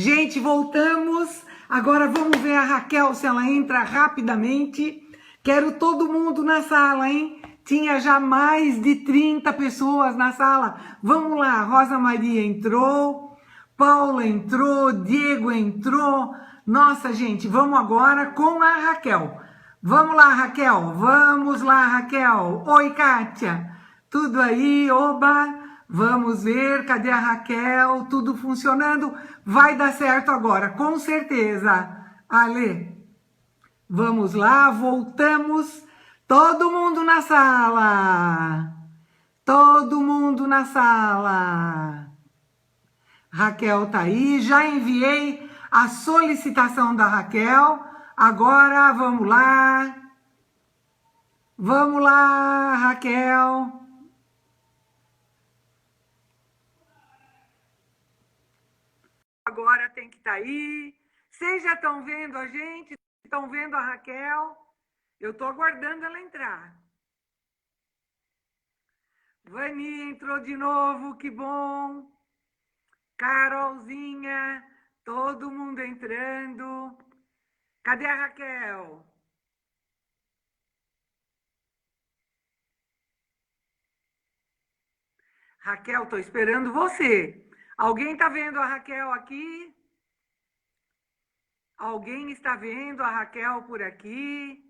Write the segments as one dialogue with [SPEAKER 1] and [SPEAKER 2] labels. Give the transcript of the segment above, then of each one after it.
[SPEAKER 1] Gente, voltamos. Agora vamos ver a Raquel se ela entra rapidamente. Quero todo mundo na sala, hein? Tinha já mais de 30 pessoas na sala. Vamos lá, Rosa Maria entrou, Paula entrou, Diego entrou. Nossa, gente, vamos agora com a Raquel. Vamos lá, Raquel. Vamos lá, Raquel. Oi, Kátia. Tudo aí? Oba! Vamos ver, cadê a Raquel? Tudo funcionando? Vai dar certo agora, com certeza. Ale, vamos lá, voltamos. Todo mundo na sala. Todo mundo na sala. Raquel tá aí, já enviei a solicitação da Raquel. Agora vamos lá. Vamos lá, Raquel. Agora tem que estar aí. Vocês já estão vendo a gente? Estão vendo a Raquel? Eu estou aguardando ela entrar. Vani entrou de novo, que bom. Carolzinha, todo mundo entrando. Cadê a Raquel? Raquel, estou esperando você. Alguém está vendo a Raquel aqui? Alguém está vendo a Raquel por aqui?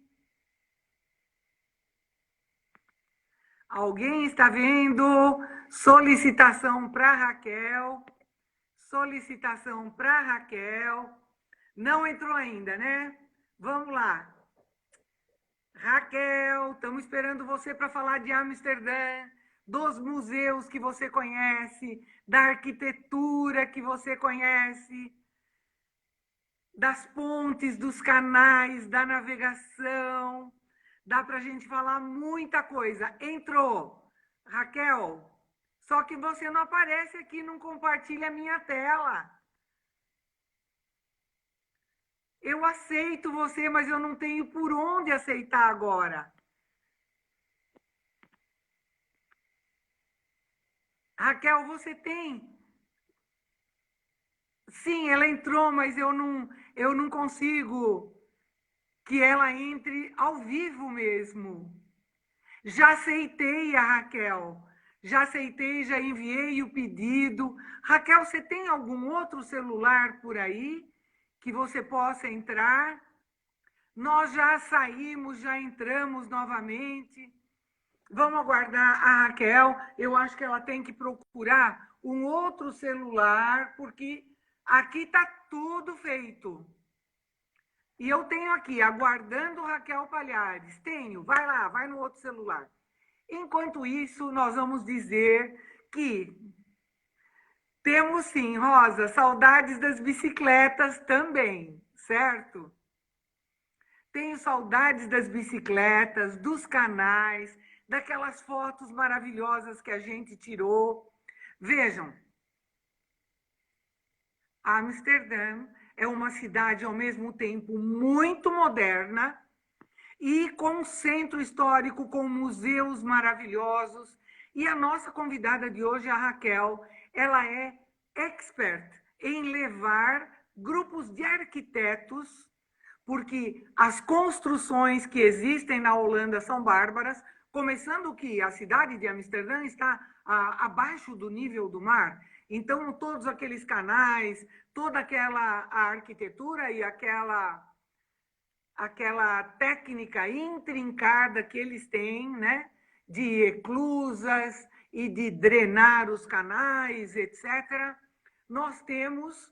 [SPEAKER 1] Alguém está vendo? Solicitação para Raquel. Solicitação para Raquel. Não entrou ainda, né? Vamos lá. Raquel, estamos esperando você para falar de Amsterdã, dos museus que você conhece, da arquitetura que você conhece, das pontes, dos canais, da navegação. Dá para a gente falar muita coisa. Entrou, Raquel, só que você não aparece aqui, não compartilha a minha tela. Eu aceito você, mas eu não tenho por onde aceitar agora. Raquel, você tem? Sim, ela entrou, mas eu não consigo que ela entre ao vivo mesmo. Já aceitei a Raquel. Já aceitei, já enviei o pedido. Raquel, você tem algum outro celular por aí que você possa entrar? Nós já saímos, já entramos novamente. Vamos aguardar a Raquel. Eu acho que ela tem que procurar um outro celular, porque aqui está tudo feito. E eu tenho aqui, aguardando Raquel Palhares. Tenho, vai lá, vai no outro celular. Enquanto isso, nós vamos dizer que temos sim, Rosa, saudades das bicicletas também, certo? Tenho saudades das bicicletas, dos canais, daquelas fotos maravilhosas que a gente tirou. Vejam, Amsterdã é uma cidade ao mesmo tempo muito moderna e com um centro histórico, com museus maravilhosos. E a nossa convidada de hoje, a Raquel, ela é expert em levar grupos de arquitetos, porque as construções que existem na Holanda são bárbaras, começando que a cidade de Amsterdã está abaixo do nível do mar. Então, todos aqueles canais, toda aquela arquitetura e aquela técnica intrincada que eles têm, né, de eclusas e de drenar os canais, etc. Nós temos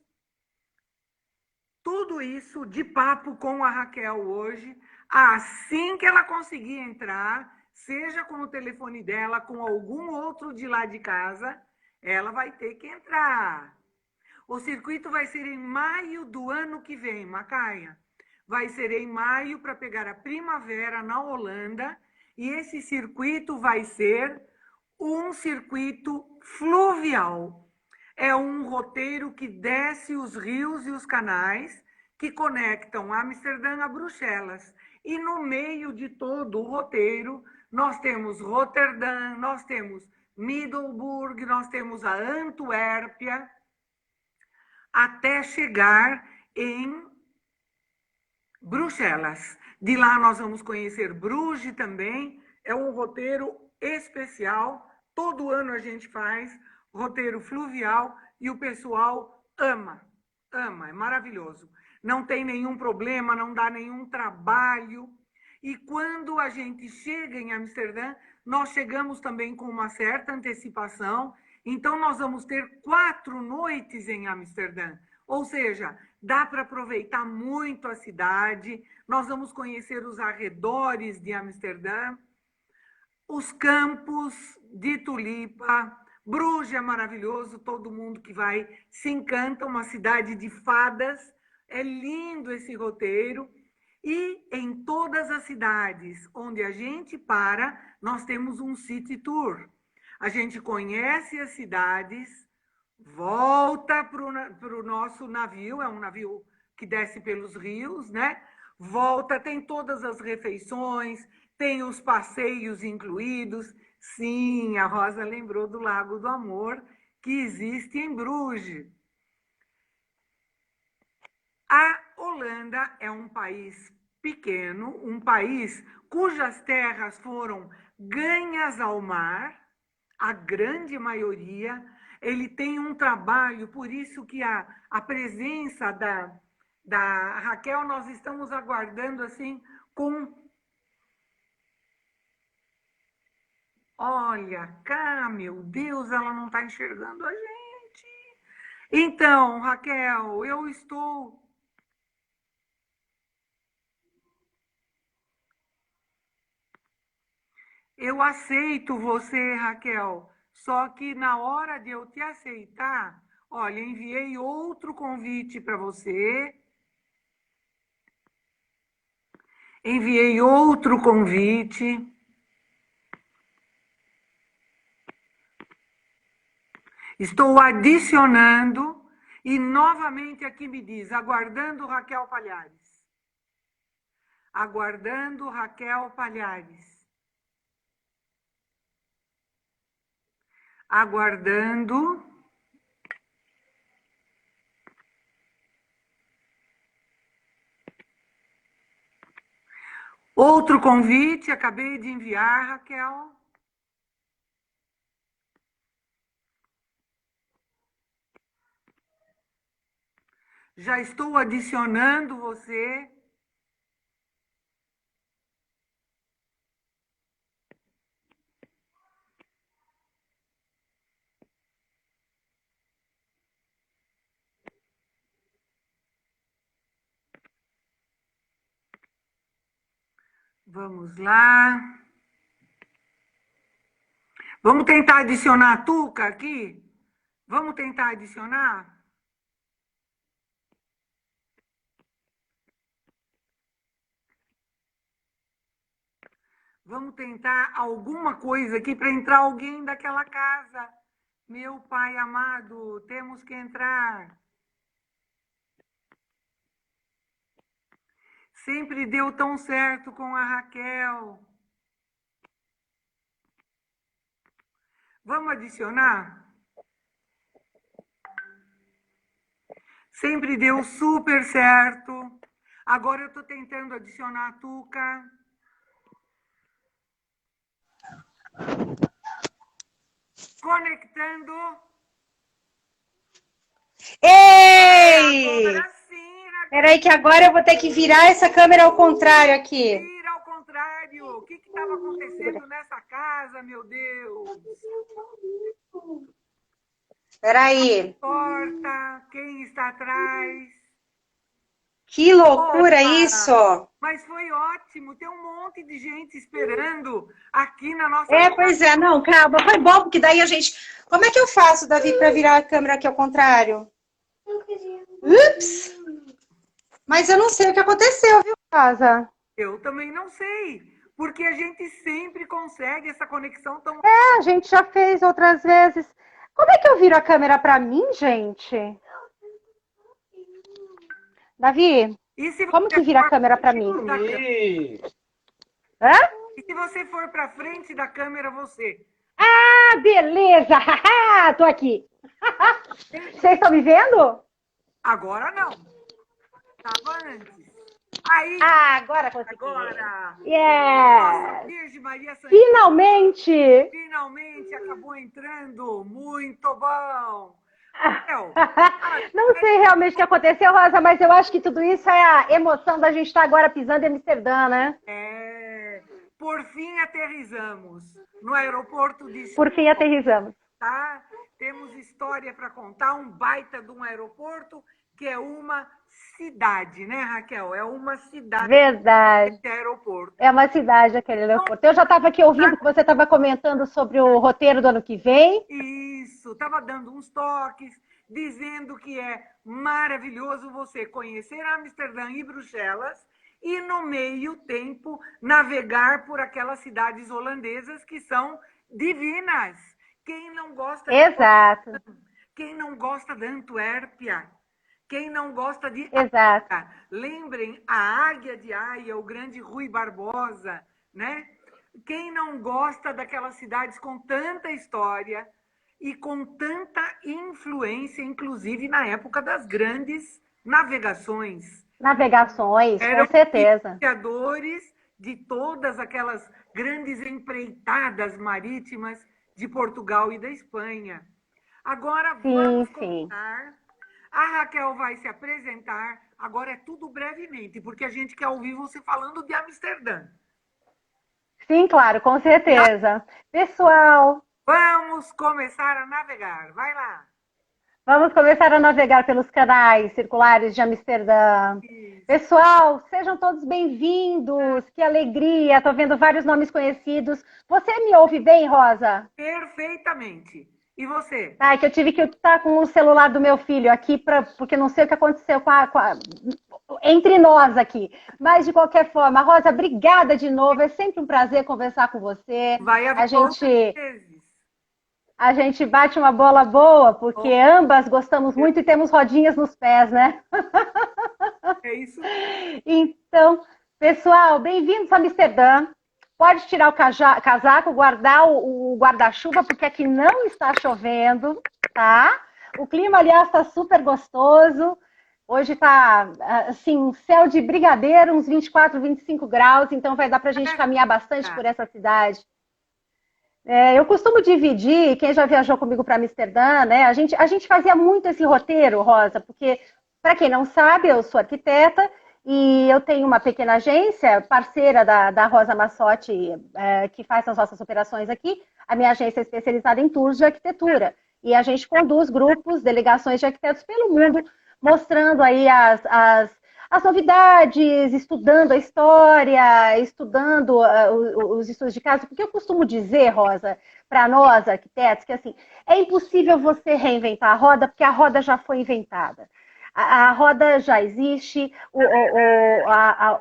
[SPEAKER 1] tudo isso de papo com a Raquel hoje. Assim que ela conseguir entrar, seja com o telefone dela, com algum outro de lá de casa, ela vai ter que entrar. O circuito vai ser em maio do ano que vem, Macaia. Vai ser em maio para pegar a primavera na Holanda. E esse circuito vai ser um circuito fluvial. É um roteiro que desce os rios e os canais que conectam Amsterdã a Bruxelas. E no meio de todo o roteiro, nós temos Roterdã, nós temos Middelburg, nós temos a Antuérpia. até chegar em Bruxelas. De lá nós vamos conhecer Bruges também. É um roteiro especial. Todo ano a gente faz roteiro fluvial e o pessoal ama. Ama, é maravilhoso. Não tem nenhum problema, não dá nenhum trabalho. E quando a gente chega em Amsterdã, nós chegamos também com uma certa antecipação. Então, nós vamos ter 4 noites em Amsterdã. Ou seja, dá para aproveitar muito a cidade. Nós vamos conhecer os arredores de Amsterdã, os campos de tulipa. Bruges é maravilhoso, todo mundo que vai se encanta, uma cidade de fadas. É lindo esse roteiro. E em todas as cidades onde a gente para, nós temos um city tour. A gente conhece as cidades, volta para o nosso navio, é um navio que desce pelos rios, né? Volta, tem todas as refeições, tem os passeios incluídos. Sim, a Rosa lembrou do Lago do Amor, que existe em Bruges. A Holanda é um país pequeno, um país cujas terras foram ganhas ao mar, a grande maioria. Ele tem um trabalho, por isso que a presença da Raquel, nós estamos aguardando assim com... Olha, cá, meu Deus, ela não está enxergando a gente. Então, Raquel, eu estou... Eu aceito você, Raquel, só que na hora de eu te aceitar, olha, enviei outro convite para você. Enviei outro convite. Estou adicionando e novamente aqui me diz, aguardando Raquel Palhares. Aguardando Raquel Palhares. Aguardando. Outro convite, acabei de enviar, Raquel. Já estou adicionando você. Vamos lá. Vamos tentar adicionar a Tuca aqui? Vamos tentar adicionar? Vamos tentar alguma coisa aqui para entrar alguém daquela casa. Meu pai amado, temos que entrar. Sempre deu tão certo com a Raquel. Vamos adicionar? Sempre deu super certo. Agora eu estou tentando adicionar a Tuca. Conectando.
[SPEAKER 2] Ei!
[SPEAKER 1] Agora sim, Raquel.
[SPEAKER 2] Peraí que agora eu vou ter que virar essa câmera ao contrário aqui.
[SPEAKER 1] Vira ao contrário. O que estava acontecendo nessa casa, meu Deus?
[SPEAKER 2] Peraí.
[SPEAKER 1] Porta, quem está atrás?
[SPEAKER 2] Que loucura
[SPEAKER 1] Opa!
[SPEAKER 2] isso!
[SPEAKER 1] Mas foi ótimo, tem um monte de gente esperando aqui na nossa...
[SPEAKER 2] Pois é, não, calma, foi bom, porque daí a gente... Como é que eu faço, Davi, para virar a câmera aqui ao contrário? Ups! Mas eu não sei o que aconteceu, viu, Casa?
[SPEAKER 1] Eu também não sei, porque a gente sempre consegue essa conexão tão...
[SPEAKER 2] A gente já fez outras vezes. Como é que eu viro a câmera para mim, gente? Davi,
[SPEAKER 1] E se
[SPEAKER 2] como que vira a câmera para mim? Hã?
[SPEAKER 1] E se você for para frente da câmera, você?
[SPEAKER 2] Ah, beleza! Tô aqui. Vocês estão me vendo?
[SPEAKER 1] Agora não. Estava antes. Aí,
[SPEAKER 2] agora consegui.
[SPEAKER 1] agora,
[SPEAKER 2] Yes!
[SPEAKER 1] Virgem Maria Santíssima
[SPEAKER 2] Finalmente!
[SPEAKER 1] acabou entrando. Muito bom. Raquel,
[SPEAKER 2] Não sei realmente o que aconteceu, Rosa, mas eu acho que tudo isso é a emoção da gente estar agora pisando em Amsterdã, né?
[SPEAKER 1] por fim aterrissamos no aeroporto de
[SPEAKER 2] Por fim aterrissamos.
[SPEAKER 1] Tá? Temos história para contar, um baita de um aeroporto que é uma cidade, né, Raquel? É uma cidade.
[SPEAKER 2] Verdade.
[SPEAKER 1] Esse aeroporto.
[SPEAKER 2] É uma cidade aquele aeroporto. Eu já estava aqui ouvindo que você estava comentando sobre o roteiro do ano que vem.
[SPEAKER 1] Isso, estava dando uns toques, dizendo que é maravilhoso você conhecer Amsterdã e Bruxelas e, no meio tempo, navegar por aquelas cidades holandesas que são divinas. Quem não gosta
[SPEAKER 2] Exato.
[SPEAKER 1] Quem não gosta da Antuérpia? Quem não gosta de
[SPEAKER 2] Exato.
[SPEAKER 1] Águia? Lembrem, a Águia de Haia, o grande Rui Barbosa, né? Quem não gosta daquelas cidades com tanta história e com tanta influência, inclusive na época das grandes navegações.
[SPEAKER 2] Navegações,
[SPEAKER 1] Eram
[SPEAKER 2] com certeza.
[SPEAKER 1] iniciadores de todas aquelas grandes empreitadas marítimas de Portugal e da Espanha. Agora vamos começar. A Raquel vai se apresentar. Agora é tudo brevemente, porque a gente quer ouvir você falando de Amsterdã.
[SPEAKER 2] Sim, claro, com certeza. Pessoal,
[SPEAKER 1] vamos começar a navegar. Vai lá.
[SPEAKER 2] Vamos começar a navegar pelos canais circulares de Amsterdã. Isso. Pessoal, sejam todos bem-vindos. Que alegria. Estou vendo vários nomes conhecidos. Você me ouve bem, Rosa?
[SPEAKER 1] Perfeitamente. E você?
[SPEAKER 2] Que eu tive que estar com o celular do meu filho aqui, porque não sei o que aconteceu entre nós aqui. Mas, de qualquer forma, Rosa, obrigada de novo. É sempre um prazer conversar com você.
[SPEAKER 1] Vai haver outras vezes.
[SPEAKER 2] A gente bate uma bola boa, porque ambas gostamos muito e temos rodinhas nos pés, né?
[SPEAKER 1] É isso.
[SPEAKER 2] Então, pessoal, bem-vindos a Amsterdã. Pode tirar o casaco, guardar o guarda-chuva, porque aqui não está chovendo, tá? O clima, aliás, está super gostoso. Hoje está, assim, céu de brigadeiro, uns 24, 25 graus, então vai dar para a gente caminhar bastante por essa cidade. Eu costumo dividir, quem já viajou comigo para Amsterdã, né? A gente fazia muito esse roteiro, Rosa, porque, para quem não sabe, eu sou arquiteta e eu tenho uma pequena agência, parceira da Rosa Massotti, que faz as nossas operações aqui. A minha agência é especializada em tours de arquitetura. E a gente conduz grupos, delegações de arquitetos pelo mundo, mostrando aí as novidades, estudando a história, estudando os estudos de caso, porque eu costumo dizer, Rosa, para nós arquitetos, que assim, é impossível você reinventar a roda, porque a roda já foi inventada. A roda já existe,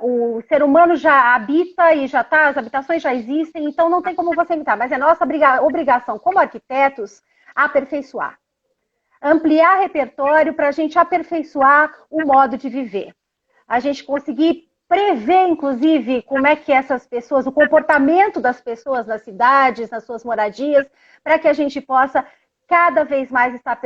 [SPEAKER 2] o ser humano já habita e já está, as habitações já existem, então não tem como você inventar, mas é nossa obrigação como arquitetos aperfeiçoar. Ampliar repertório para a gente aperfeiçoar o modo de viver. A gente conseguir prever, inclusive, como é que essas pessoas, o comportamento das pessoas nas cidades, nas suas moradias, para que a gente possa cada vez mais estar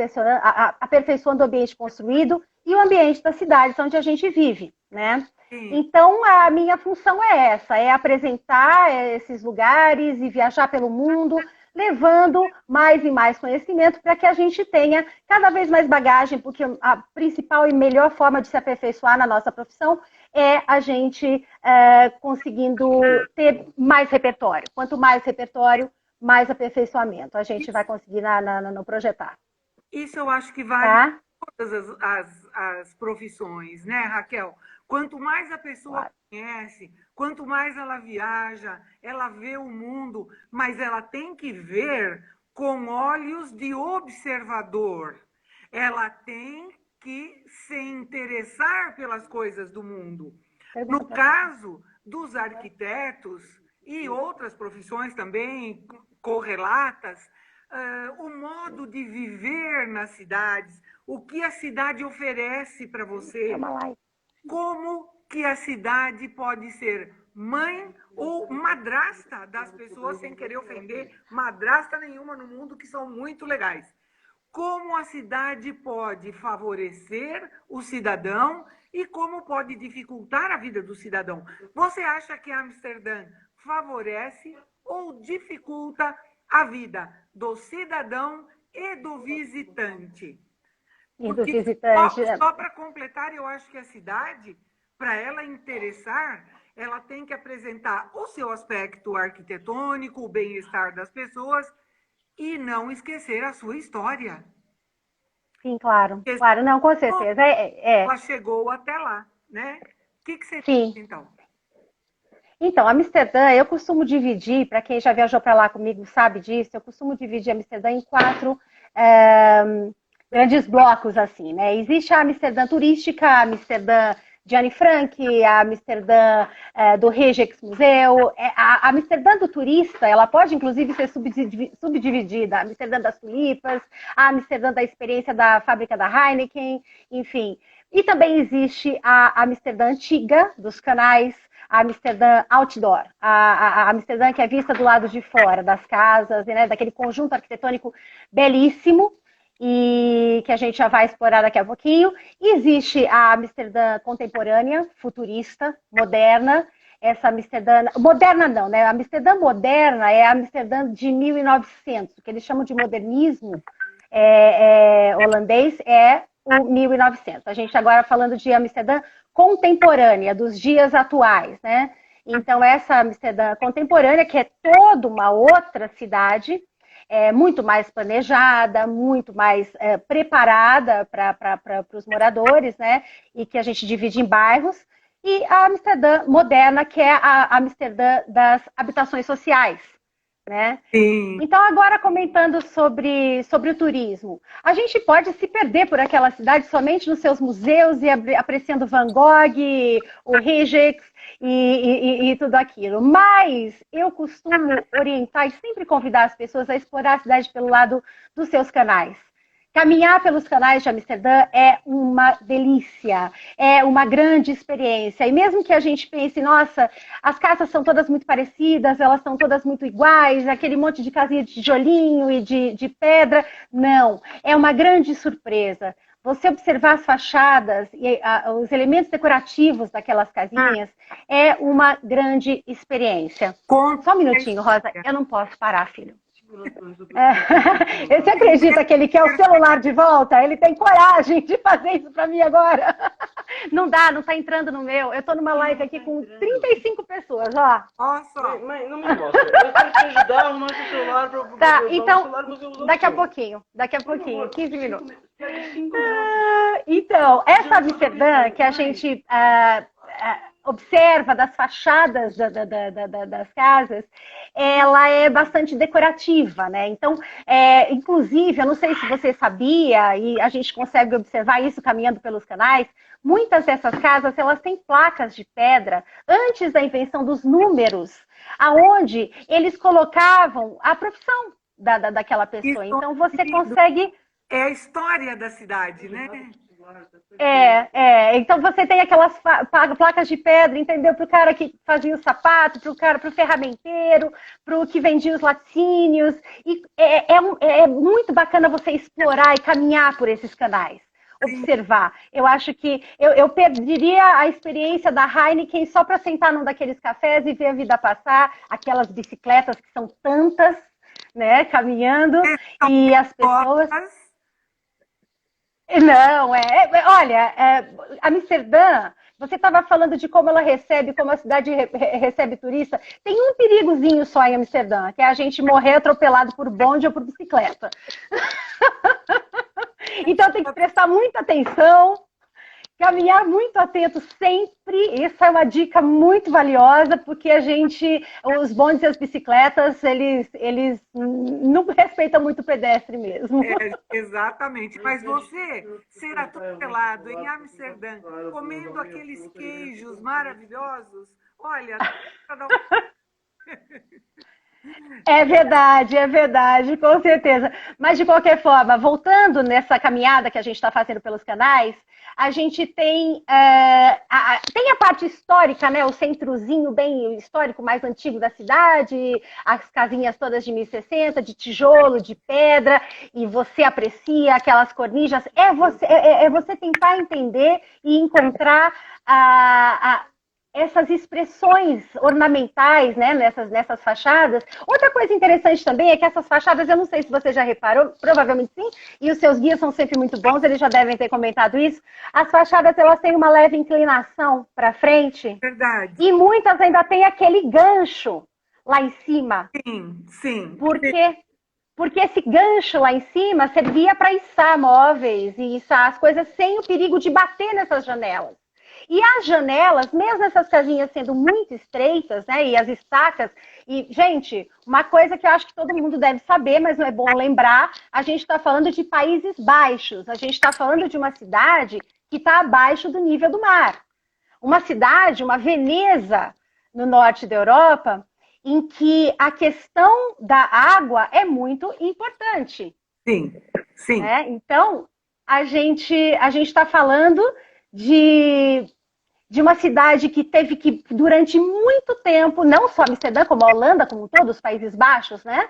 [SPEAKER 2] aperfeiçoando o ambiente construído e o ambiente das cidades onde a gente vive, né? Então, a minha função é essa, é apresentar esses lugares e viajar pelo mundo, levando mais e mais conhecimento para que a gente tenha cada vez mais bagagem, porque a principal e melhor forma de se aperfeiçoar na nossa profissão é a gente conseguindo ter mais repertório. Quanto mais repertório, mais aperfeiçoamento a gente vai conseguir no projetar.
[SPEAKER 1] Isso eu acho que vale todas as profissões, né, Raquel? Quanto mais a pessoa conhece, quanto mais ela viaja, ela vê o mundo, mas ela tem que ver com olhos de observador. Ela tem que se interessar pelas coisas do mundo. No caso dos arquitetos e outras profissões também correlatas, o modo de viver nas cidades, o que a cidade oferece para você, como que a cidade pode ser mãe ou madrasta das pessoas, sem querer ofender madrasta nenhuma no mundo, que são muito legais. como a cidade pode favorecer o cidadão e como pode dificultar a vida do cidadão. Você acha que Amsterdã favorece ou dificulta a vida do cidadão e do visitante?
[SPEAKER 2] E do
[SPEAKER 1] Porque,
[SPEAKER 2] visitante.
[SPEAKER 1] só para completar, eu acho que a cidade, para ela interessar, ela tem que apresentar o seu aspecto arquitetônico, o bem-estar das pessoas e não esquecer a sua história.
[SPEAKER 2] Sim, claro.
[SPEAKER 1] Porque
[SPEAKER 2] Claro, não, com certeza.
[SPEAKER 1] ela chegou até lá, né? O que você
[SPEAKER 2] Sim.
[SPEAKER 1] pensa, então?
[SPEAKER 2] Então, Amsterdã, eu costumo dividir, para quem já viajou para lá comigo sabe disso, eu costumo dividir Amsterdã em quatro grandes blocos, assim, né? Existe a Amsterdã turística, a Amsterdã de Anne Frank, a Amsterdã do Rijksmuseum. A Amsterdã do turista, ela pode, inclusive, ser subdividida. A Amsterdã das tulipas, a Amsterdã da experiência da fábrica da Heineken, enfim. E também existe a Amsterdã antiga, dos canais, a Amsterdã outdoor, a Amsterdã que é vista do lado de fora das casas, né, daquele conjunto arquitetônico belíssimo, e que a gente já vai explorar daqui a pouquinho. Existe a Amsterdã contemporânea, futurista, moderna. Essa Amsterdã... Moderna não, né? A Amsterdã moderna é a Amsterdã de 1900, o que eles chamam de modernismo holandês é o 1900. A gente agora falando de Amsterdã contemporânea, dos dias atuais, né? Então, essa Amsterdã contemporânea, que é toda uma outra cidade, muito mais planejada, muito mais preparada para os moradores, né? E que a gente divide em bairros. E a Amsterdã moderna, que é a Amsterdã das habitações sociais, né?
[SPEAKER 1] Sim.
[SPEAKER 2] Então, agora comentando sobre o turismo, a gente pode se perder por aquela cidade somente nos seus museus e apreciando Van Gogh, o Rijks e tudo aquilo. Mas eu costumo orientar e sempre convidar as pessoas a explorar a cidade pelo lado dos seus canais. Caminhar pelos canais de Amsterdã é uma delícia, é uma grande experiência. E mesmo que a gente pense, nossa, as casas são todas muito parecidas, elas são todas muito iguais, aquele monte de casinha de tijolinho e de pedra, não. É uma grande surpresa. Você observar as fachadas e os elementos decorativos daquelas casinhas é uma grande experiência. Só um minutinho, Rosa, eu não posso parar, filho. Você acredita que ele quer o celular de volta? Ele tem coragem de fazer isso para mim agora? Não dá, não tá entrando no meu. Eu tô numa live aqui com 35 pessoas, ó.
[SPEAKER 1] Nossa!
[SPEAKER 3] Mãe, não me mostra. Eu quero te ajudar a arrumar seu celular para
[SPEAKER 2] Tá, então, daqui a pouquinho, 15 minutos. Então, essa Amsterdã que a gente observa das fachadas das casas, ela é bastante decorativa, né? Então, inclusive, eu não sei se você sabia, e a gente consegue observar isso caminhando pelos canais, muitas dessas casas, elas têm placas de pedra antes da invenção dos números, aonde eles colocavam a profissão daquela pessoa. Então, você consegue...
[SPEAKER 1] É a história da cidade, né?
[SPEAKER 2] Então você tem aquelas placas de pedra, entendeu? Para o cara que fazia o sapato, para o ferramenteiro, para o que vendia os laticínios. E é muito bacana você explorar e caminhar por esses canais, observar. Eu acho que eu perderia a experiência da Heineken só para sentar num daqueles cafés e ver a vida passar, aquelas bicicletas que são tantas, né, caminhando, e as pessoas... Não, olha, Amsterdã, você estava falando de como ela recebe, como a cidade recebe turista. Tem um perigozinho só em Amsterdã, que é a gente morrer atropelado por bonde ou por bicicleta. Então tem que prestar muita atenção, caminhar muito atento sempre. Isso é uma dica muito valiosa, porque os bondes e as bicicletas, eles não respeitam muito o pedestre mesmo.
[SPEAKER 1] Exatamente. Mas você ser atropelado em Amsterdã, comendo aqueles queijos maravilhosos, olha...
[SPEAKER 2] é verdade, com certeza. Mas, de qualquer forma, voltando nessa caminhada que a gente está fazendo pelos canais, a gente tem, tem a parte histórica, né? O centrozinho bem histórico, mais antigo da cidade, as casinhas todas de 1060, de tijolo, de pedra, e você aprecia aquelas cornijas. É você tentar entender e encontrar essas expressões ornamentais, né, nessas fachadas. Outra coisa interessante também é que essas fachadas, eu não sei se você já reparou, provavelmente sim, e os seus guias são sempre muito bons, eles já devem ter comentado isso, as fachadas elas têm uma leve inclinação para frente,
[SPEAKER 1] Verdade.
[SPEAKER 2] e muitas ainda têm aquele gancho lá em cima.
[SPEAKER 1] Sim, sim.
[SPEAKER 2] Porque esse gancho lá em cima servia para içar móveis e içar as coisas sem o perigo de bater nessas janelas. E as janelas, mesmo essas casinhas sendo muito estreitas, né, e as estacas, e, gente, uma coisa que eu acho que todo mundo deve saber, mas não é bom lembrar, a gente está falando de Países Baixos, a gente está falando de uma cidade que está abaixo do nível do mar. Uma cidade, uma Veneza, no norte da Europa, em que a questão da água é muito importante.
[SPEAKER 1] Sim, sim.
[SPEAKER 2] Né? Então, a gente está falando de uma cidade que teve que, durante muito tempo, não só Amsterdã, como a Holanda, como todos os Países Baixos, né?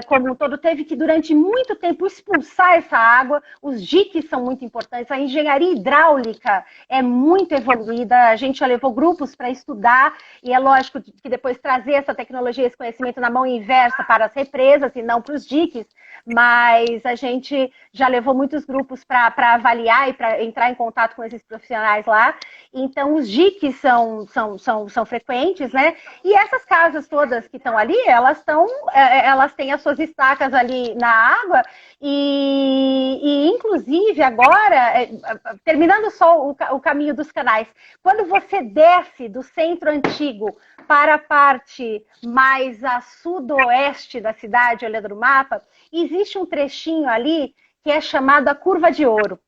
[SPEAKER 2] Como um todo, teve que, durante muito tempo, expulsar essa água. Os diques são muito importantes, a engenharia hidráulica é muito evoluída, a gente já levou grupos para estudar, e é lógico que depois trazer essa tecnologia, esse conhecimento na mão inversa para as represas e não para os diques, mas a gente já levou muitos grupos para avaliar e para entrar em contato com esses profissionais lá. Então, os diques são frequentes, né? E essas casas todas que estão ali, elas têm as suas estacas ali na água e inclusive, agora, terminando só o caminho dos canais, quando você desce do centro antigo para a parte mais a sudoeste da cidade, olhando no mapa, existe um trechinho ali que é chamado a Curva de Ouro.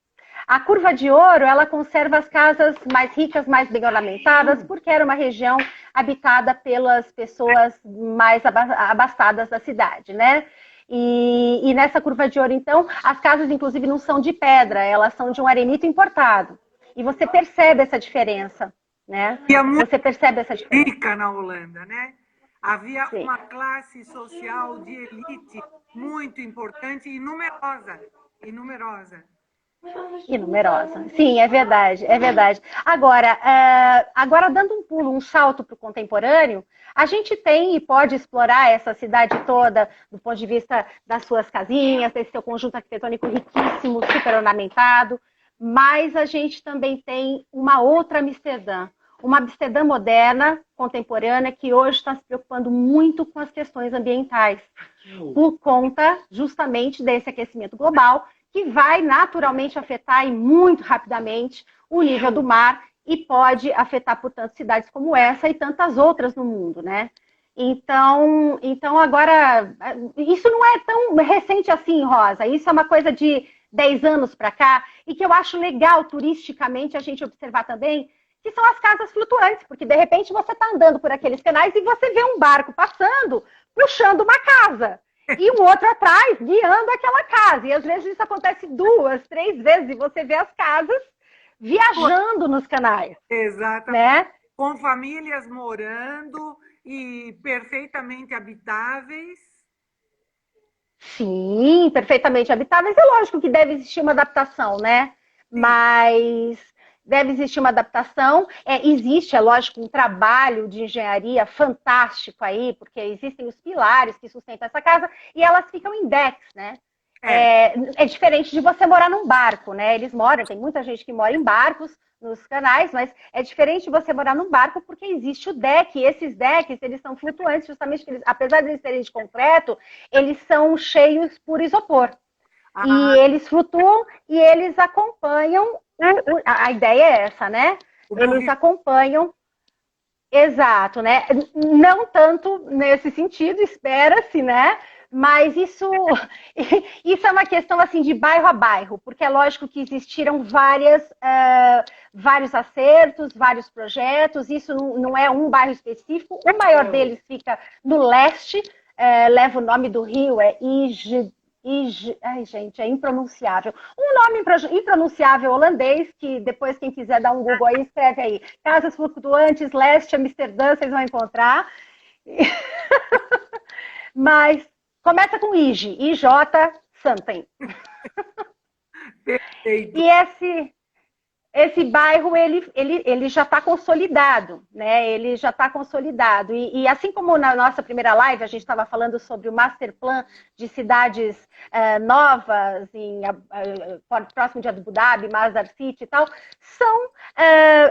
[SPEAKER 2] A Curva de Ouro, ela conserva as casas mais ricas, mais bem ornamentadas, porque era uma região habitada pelas pessoas mais abastadas da cidade, né? E nessa Curva de Ouro, então, as casas, inclusive, não são de pedra, elas são de um arenito importado. E você percebe essa diferença, né? Você percebe essa diferença.
[SPEAKER 1] Rica na Holanda, né? Havia uma classe social de elite muito importante e numerosa.
[SPEAKER 2] E numerosa. Sim, é verdade, é verdade. Agora dando um salto para o contemporâneo, a gente tem e pode explorar essa cidade toda do ponto de vista das suas casinhas, desse seu conjunto arquitetônico riquíssimo, super ornamentado, mas a gente também tem uma outra Amsterdã, uma Amsterdã moderna, contemporânea, que hoje está se preocupando muito com as questões ambientais, por conta justamente desse aquecimento global, que vai naturalmente afetar e muito rapidamente o nível do mar e pode afetar, portanto, cidades como essa e tantas outras no mundo, né? Então agora, isso não é tão recente assim, Rosa, isso é uma coisa de 10 anos para cá, e que eu acho legal turisticamente a gente observar também, que são as casas flutuantes, porque de repente você está andando por aqueles canais e você vê um barco passando, puxando uma casa, e um outro atrás, guiando aquela casa. E às vezes isso acontece 2, 3 vezes, e você vê as casas viajando nos canais.
[SPEAKER 1] Exatamente.
[SPEAKER 2] Né?
[SPEAKER 1] Com famílias morando e perfeitamente habitáveis.
[SPEAKER 2] Sim, perfeitamente habitáveis. É lógico que deve existir uma adaptação, né? Mas deve existir uma adaptação. Existe, é lógico, um trabalho de engenharia fantástico aí, porque existem os pilares que sustentam essa casa e elas ficam em decks, né? É diferente de você morar num barco, né? Eles moram, tem muita gente que mora em barcos nos canais, mas é diferente de você morar num barco porque existe o deck, e esses decks, eles são flutuantes, justamente porque apesar de eles serem de concreto, eles são cheios por isopor. E eles flutuam e eles acompanham, a ideia é essa, né? Eles acompanham, exato, né? Não tanto nesse sentido, espera-se, né? Mas isso é uma questão assim de bairro a bairro, porque é lógico que existiram vários acertos, vários projetos, isso não é um bairro específico, o maior deles fica no leste leva o nome do rio, ai, gente, é impronunciável. Um nome impronunciável holandês, que depois quem quiser dar um Google aí, escreve aí. Casas Flutuantes, Leste, Amsterdã, vocês vão encontrar. Mas começa com IJ, IJ something.
[SPEAKER 1] Perfeito.
[SPEAKER 2] E esse bairro, ele já está consolidado, né? Ele já está consolidado. E assim como na nossa primeira live, a gente estava falando sobre o Master Plan de cidades novas, próximo de Abu Dhabi, Masdar City e tal,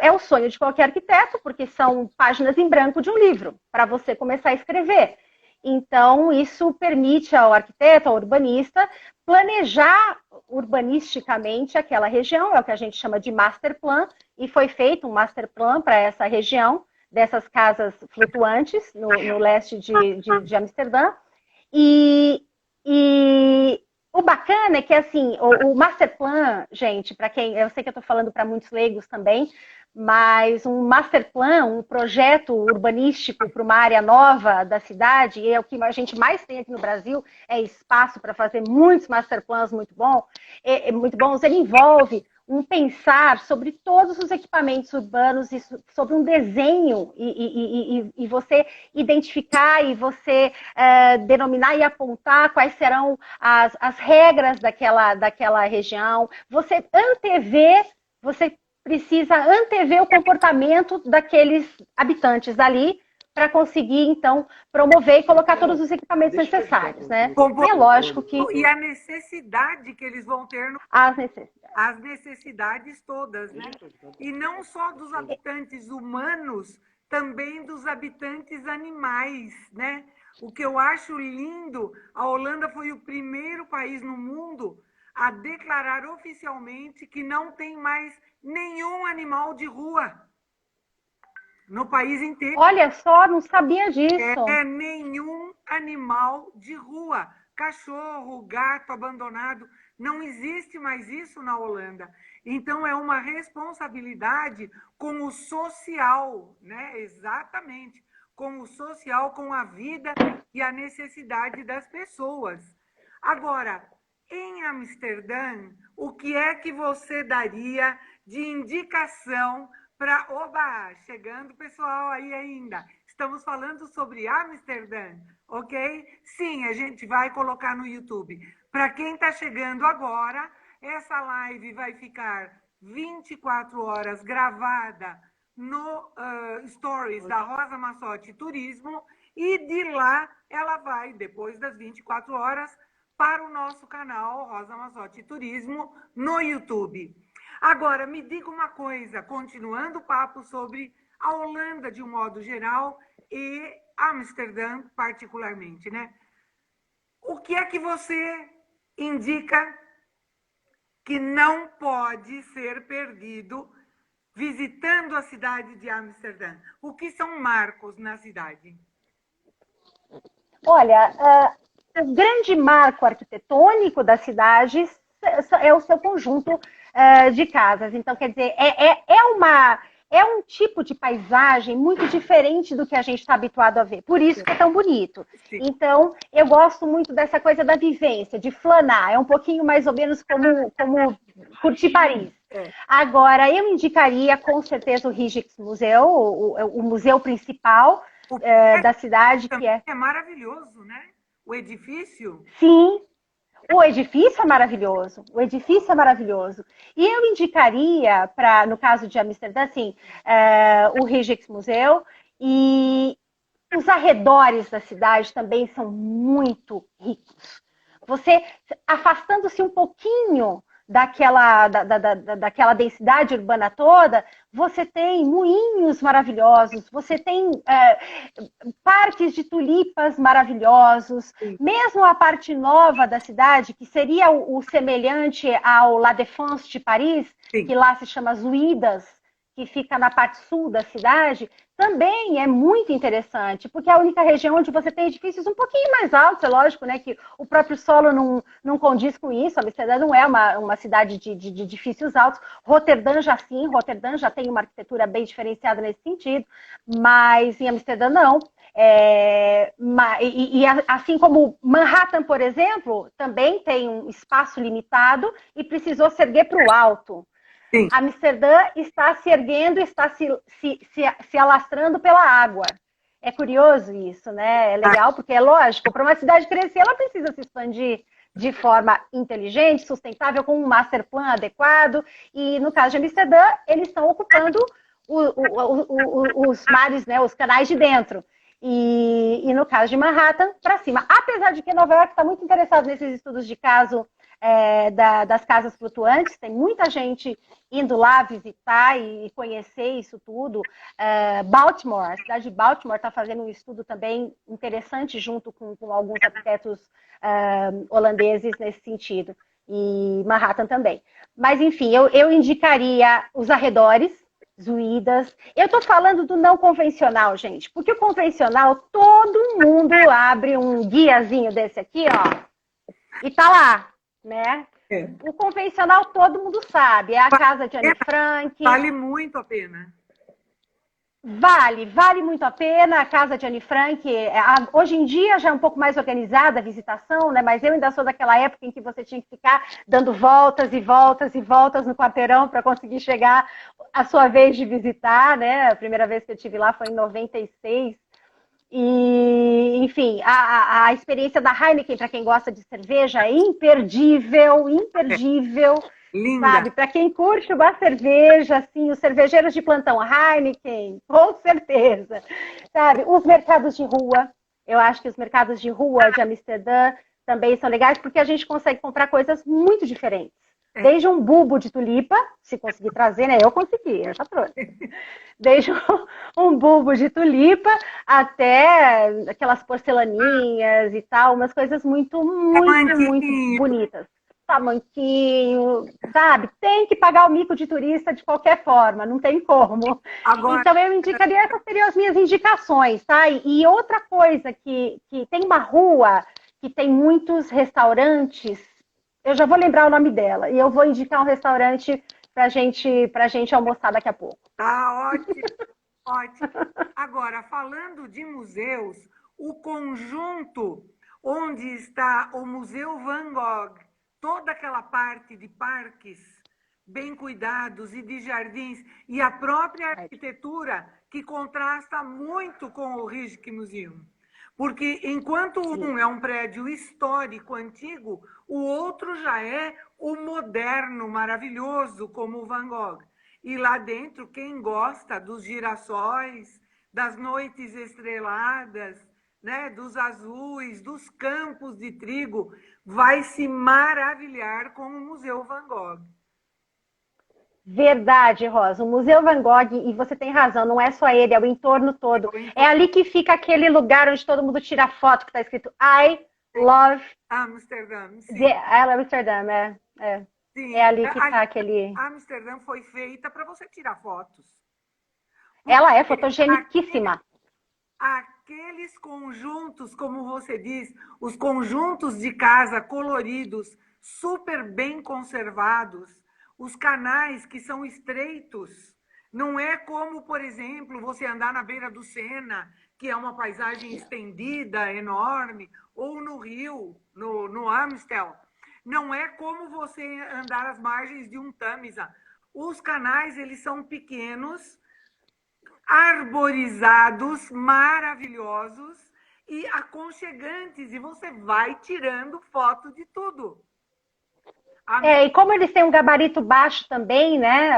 [SPEAKER 2] é o sonho de qualquer arquiteto, porque são páginas em branco de um livro, para você começar a escrever. Então, isso permite ao arquiteto, ao urbanista, planejar urbanisticamente aquela região, é o que a gente chama de master plan, e foi feito um master plan para essa região, dessas casas flutuantes, no leste de Amsterdã. E o bacana é que, assim, o master plan, gente, para quem, eu sei que eu estou falando para muitos leigos também, mas um master plan, um projeto urbanístico para uma área nova da cidade, e é o que a gente mais tem aqui no Brasil, é espaço para fazer muitos master plans muito bons, ele envolve um pensar sobre todos os equipamentos urbanos, e sobre um desenho, e você identificar, e você denominar e apontar quais serão as regras daquela região, você precisa antever o comportamento daqueles habitantes dali para conseguir, então, promover e colocar todos os equipamentos necessários, né? E é lógico que...
[SPEAKER 1] E a necessidade que eles vão ter...
[SPEAKER 2] As
[SPEAKER 1] necessidades todas, né? E não só dos habitantes humanos, também dos habitantes animais, né? O que eu acho lindo, a Holanda foi o primeiro país no mundo a declarar oficialmente que não tem mais nenhum animal de rua no país inteiro.
[SPEAKER 2] Olha só, não sabia disso.
[SPEAKER 1] Nenhum animal de rua. Cachorro, gato abandonado, não existe mais isso na Holanda. Então, é uma responsabilidade com o social, né? Exatamente, com o social, com a vida e a necessidade das pessoas. Agora, em Amsterdã, o que é que você daria de indicação para... Oba, chegando pessoal aí ainda. Estamos falando sobre Amsterdã, ok? Sim, a gente vai colocar no YouTube. Para quem está chegando agora, essa live vai ficar 24 horas gravada no Stories da Rosa Massotti Turismo, e de lá ela vai, depois das 24 horas, para o nosso canal Rosa Massotti Turismo no YouTube. Agora, me diga uma coisa, continuando o papo sobre a Holanda de um modo geral e Amsterdã particularmente, né? O que é que você indica que não pode ser perdido visitando a cidade de Amsterdã? O que são marcos na cidade?
[SPEAKER 2] Olha, o grande marco arquitetônico da cidade é o seu conjunto de casas. Então, quer dizer, é um tipo de paisagem muito diferente do que a gente está habituado a ver. Por isso que é tão bonito. Sim. Então, eu gosto muito dessa coisa da vivência, de flanar. É um pouquinho mais ou menos como curtir Paris. Agora, eu indicaria com certeza o Rijksmuseum, o museu principal da cidade. Que
[SPEAKER 1] é maravilhoso, né? O edifício?
[SPEAKER 2] Sim, o edifício é maravilhoso. O edifício é maravilhoso. E eu indicaria, no caso de Amsterdã, assim, o Rijksmuseum, e os arredores da cidade também são muito ricos. Você, afastando-se um pouquinho daquela densidade urbana toda, você tem moinhos maravilhosos, você tem parques de tulipas maravilhosos. Sim. Mesmo a parte nova da cidade, que seria o semelhante ao La Défense de Paris, sim, que lá se chama Zuidas, que fica na parte sul da cidade, também é muito interessante, porque é a única região onde você tem edifícios um pouquinho mais altos, é lógico, né, que o próprio solo não condiz com isso. Amsterdã não é uma cidade de edifícios altos. Roterdã já sim, Roterdã já tem uma arquitetura bem diferenciada nesse sentido, mas em Amsterdã não. Assim como Manhattan, por exemplo, também tem um espaço limitado e precisou se erguer para o alto.
[SPEAKER 1] Sim.
[SPEAKER 2] Amsterdã está se erguendo, está se alastrando pela água. É curioso isso, né? É legal, porque é lógico, para uma cidade crescer, ela precisa se expandir de forma inteligente, sustentável, com um master plan adequado. E no caso de Amsterdã, eles estão ocupando os mares, né, os canais de dentro. E no caso de Manhattan, para cima. Apesar de que Nova York está muito interessado nesses estudos de caso das casas flutuantes, tem muita gente indo lá visitar e conhecer isso tudo. Baltimore, a cidade de Baltimore está fazendo um estudo também interessante junto com alguns arquitetos holandeses nesse sentido. E Manhattan também. Mas, enfim, eu indicaria os arredores, Zuídas. Eu estou falando do não convencional, gente, porque o convencional, todo mundo abre um guiazinho desse aqui, ó, e tá lá, né? O convencional todo mundo sabe, é a casa de Anne Frank.
[SPEAKER 1] Vale muito a pena.
[SPEAKER 2] Vale muito a pena. A casa de Anne Frank, hoje em dia já é um pouco mais organizada a visitação, né? Mas eu ainda sou daquela época em que você tinha que ficar dando voltas e voltas e voltas no quarteirão para conseguir chegar a sua vez de visitar, né? A primeira vez que eu estive lá foi em 96. E, enfim, a experiência da Heineken, para quem gosta de cerveja, é imperdível, imperdível.
[SPEAKER 1] Linda.
[SPEAKER 2] Sabe, para quem curte uma cerveja, assim, os cervejeiros de plantão Heineken, com certeza. Sabe, os mercados de rua, eu acho que os mercados de rua de Amsterdã também são legais, porque a gente consegue comprar coisas muito diferentes. Desde um bulbo de tulipa, se conseguir trazer, né? Eu consegui, eu já trouxe. Desde um bulbo de tulipa até aquelas porcelaninhas e tal, umas coisas muito bonitas. Tamanquinho, sabe? Tem que pagar o mico de turista de qualquer forma, não tem como. Agora, então eu indicaria, essas seriam as minhas indicações, tá? E outra coisa, que tem uma rua que tem muitos restaurantes, eu já vou lembrar o nome dela, e eu vou indicar um restaurante pra gente almoçar daqui a pouco.
[SPEAKER 1] Tá ótimo, ótimo. Agora, falando de museus, o conjunto onde está o Museu Van Gogh, toda aquela parte de parques bem cuidados e de jardins, e a própria arquitetura que contrasta muito com o Rijksmuseum. Porque enquanto um é um prédio histórico, antigo, o outro já é o moderno, maravilhoso, como o Van Gogh. E lá dentro, quem gosta dos girassóis, das noites estreladas, né, dos azuis, dos campos de trigo, vai se maravilhar com o Museu Van Gogh.
[SPEAKER 2] Verdade, Rosa. O Museu Van Gogh, e você tem razão, não é só ele, é o entorno todo. É ali que fica aquele lugar onde todo mundo tira foto, que está escrito I love
[SPEAKER 1] Amsterdã.
[SPEAKER 2] I love Amsterdã,
[SPEAKER 1] Sim.
[SPEAKER 2] É ali que está aquele...
[SPEAKER 1] Amsterdã foi feita para você tirar fotos.
[SPEAKER 2] Ela é fotogeniquíssima.
[SPEAKER 1] Aqueles conjuntos, como você diz, os conjuntos de casa coloridos, super bem conservados, os canais que são estreitos, não é como, por exemplo, você andar na beira do Sena, que é uma paisagem estendida, enorme, ou no Rio, no Amstel. Não é como você andar às margens de um Tamisa. Os canais, eles são pequenos, arborizados, maravilhosos e aconchegantes, e você vai tirando foto de tudo.
[SPEAKER 2] E como eles têm um gabarito baixo também, né?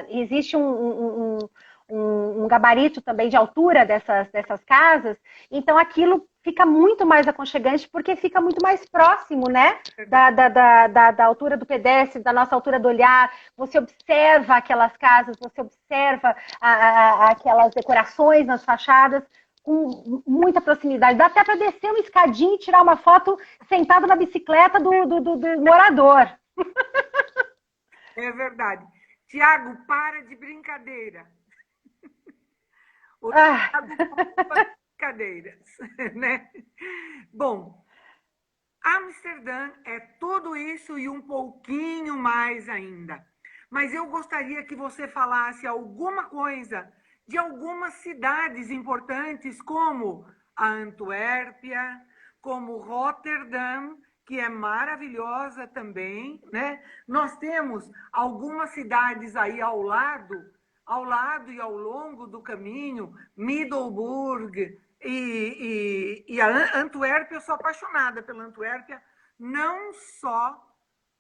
[SPEAKER 2] Existe um gabarito também de altura dessas casas, então aquilo fica muito mais aconchegante porque fica muito mais próximo, né? Da altura do pedestre, da nossa altura do olhar. Você observa aquelas casas, você observa aquelas decorações nas fachadas com muita proximidade. Dá até para descer uma escadinha e tirar uma foto sentado na bicicleta do morador.
[SPEAKER 1] É verdade. Tiago, para de brincadeira. O
[SPEAKER 2] Ah,
[SPEAKER 1] Tiago para de brincadeiras, né? Bom, Amsterdã é tudo isso e um pouquinho mais ainda. Mas eu gostaria que você falasse alguma coisa de algumas cidades importantes, como a Antuérpia, como Roterdã, que é maravilhosa também, né? Nós temos algumas cidades aí ao lado e ao longo do caminho, Middelburg, e a Antuérpia, eu sou apaixonada pela Antuérpia, não só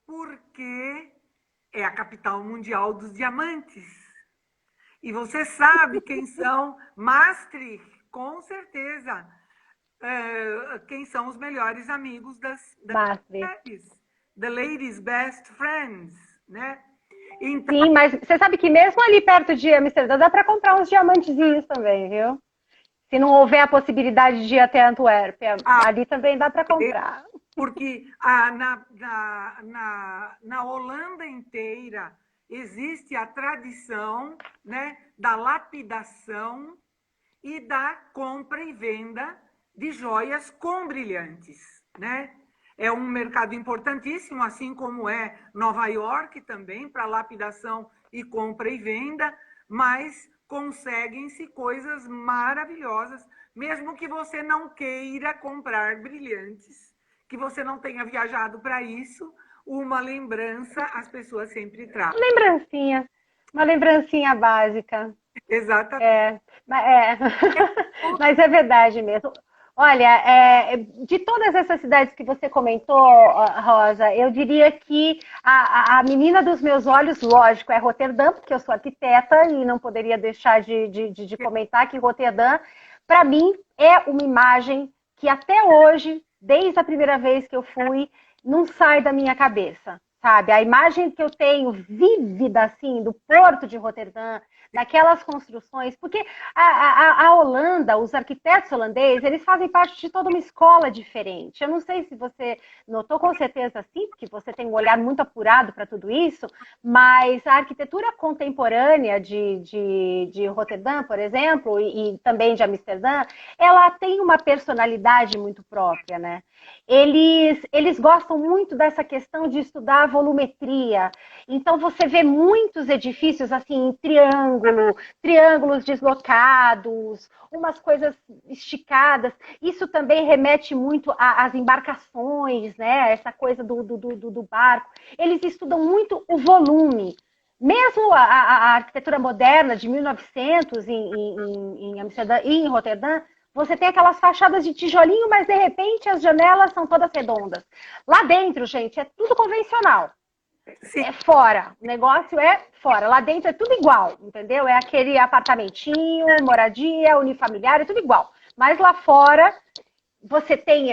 [SPEAKER 1] porque é a capital mundial dos diamantes. E você sabe quem são Maastricht, com certeza, quem são os melhores amigos das
[SPEAKER 2] Maastricht.
[SPEAKER 1] mulheres, the ladies' best friends, né? Então,
[SPEAKER 2] Sim, mas você sabe que mesmo ali perto de Amsterdã dá para comprar uns diamantezinhos também, viu? Se não houver a possibilidade de ir até Antuérpia, ali também dá para comprar.
[SPEAKER 1] porque na Holanda inteira existe a tradição, né, da lapidação e da compra e venda de joias com brilhantes, né? É um mercado importantíssimo, assim como é Nova York também, para lapidação e compra e venda, mas conseguem-se coisas maravilhosas, mesmo que você não queira comprar brilhantes, que você não tenha viajado para isso, uma lembrança as pessoas sempre trazem.
[SPEAKER 2] Uma lembrancinha básica.
[SPEAKER 1] Exatamente.
[SPEAKER 2] Mas é verdade mesmo. Olha, de todas essas cidades que você comentou, Rosa, eu diria que a menina dos meus olhos, lógico, é Roterdã, porque eu sou arquiteta e não poderia deixar de comentar que Roterdã, para mim, é uma imagem que até hoje, desde a primeira vez que eu fui, não sai da minha cabeça. Sabe, a imagem que eu tenho vívida assim do Porto de Roterdã, daquelas construções, porque a Holanda, os arquitetos holandeses, eles fazem parte de toda uma escola diferente. Eu não sei se você notou, com certeza sim, porque você tem um olhar muito apurado para tudo isso, mas a arquitetura contemporânea de Roterdã, por exemplo, e também de Amsterdã, ela tem uma personalidade muito própria, né? Eles gostam muito dessa questão de estudar a volumetria. Então, você vê muitos edifícios assim em triângulo, triângulos deslocados, umas coisas esticadas. Isso também remete muito às embarcações, né? Essa coisa do barco. Eles estudam muito o volume. Mesmo a arquitetura moderna de 1900 em Amsterdã e em Roterdã, você tem aquelas fachadas de tijolinho, mas de repente as janelas são todas redondas. Lá dentro, gente, é tudo convencional.
[SPEAKER 1] Sim.
[SPEAKER 2] É fora. O negócio é fora. Lá dentro é tudo igual, entendeu? É aquele apartamentinho, moradia, unifamiliar, é tudo igual. Mas lá fora você tem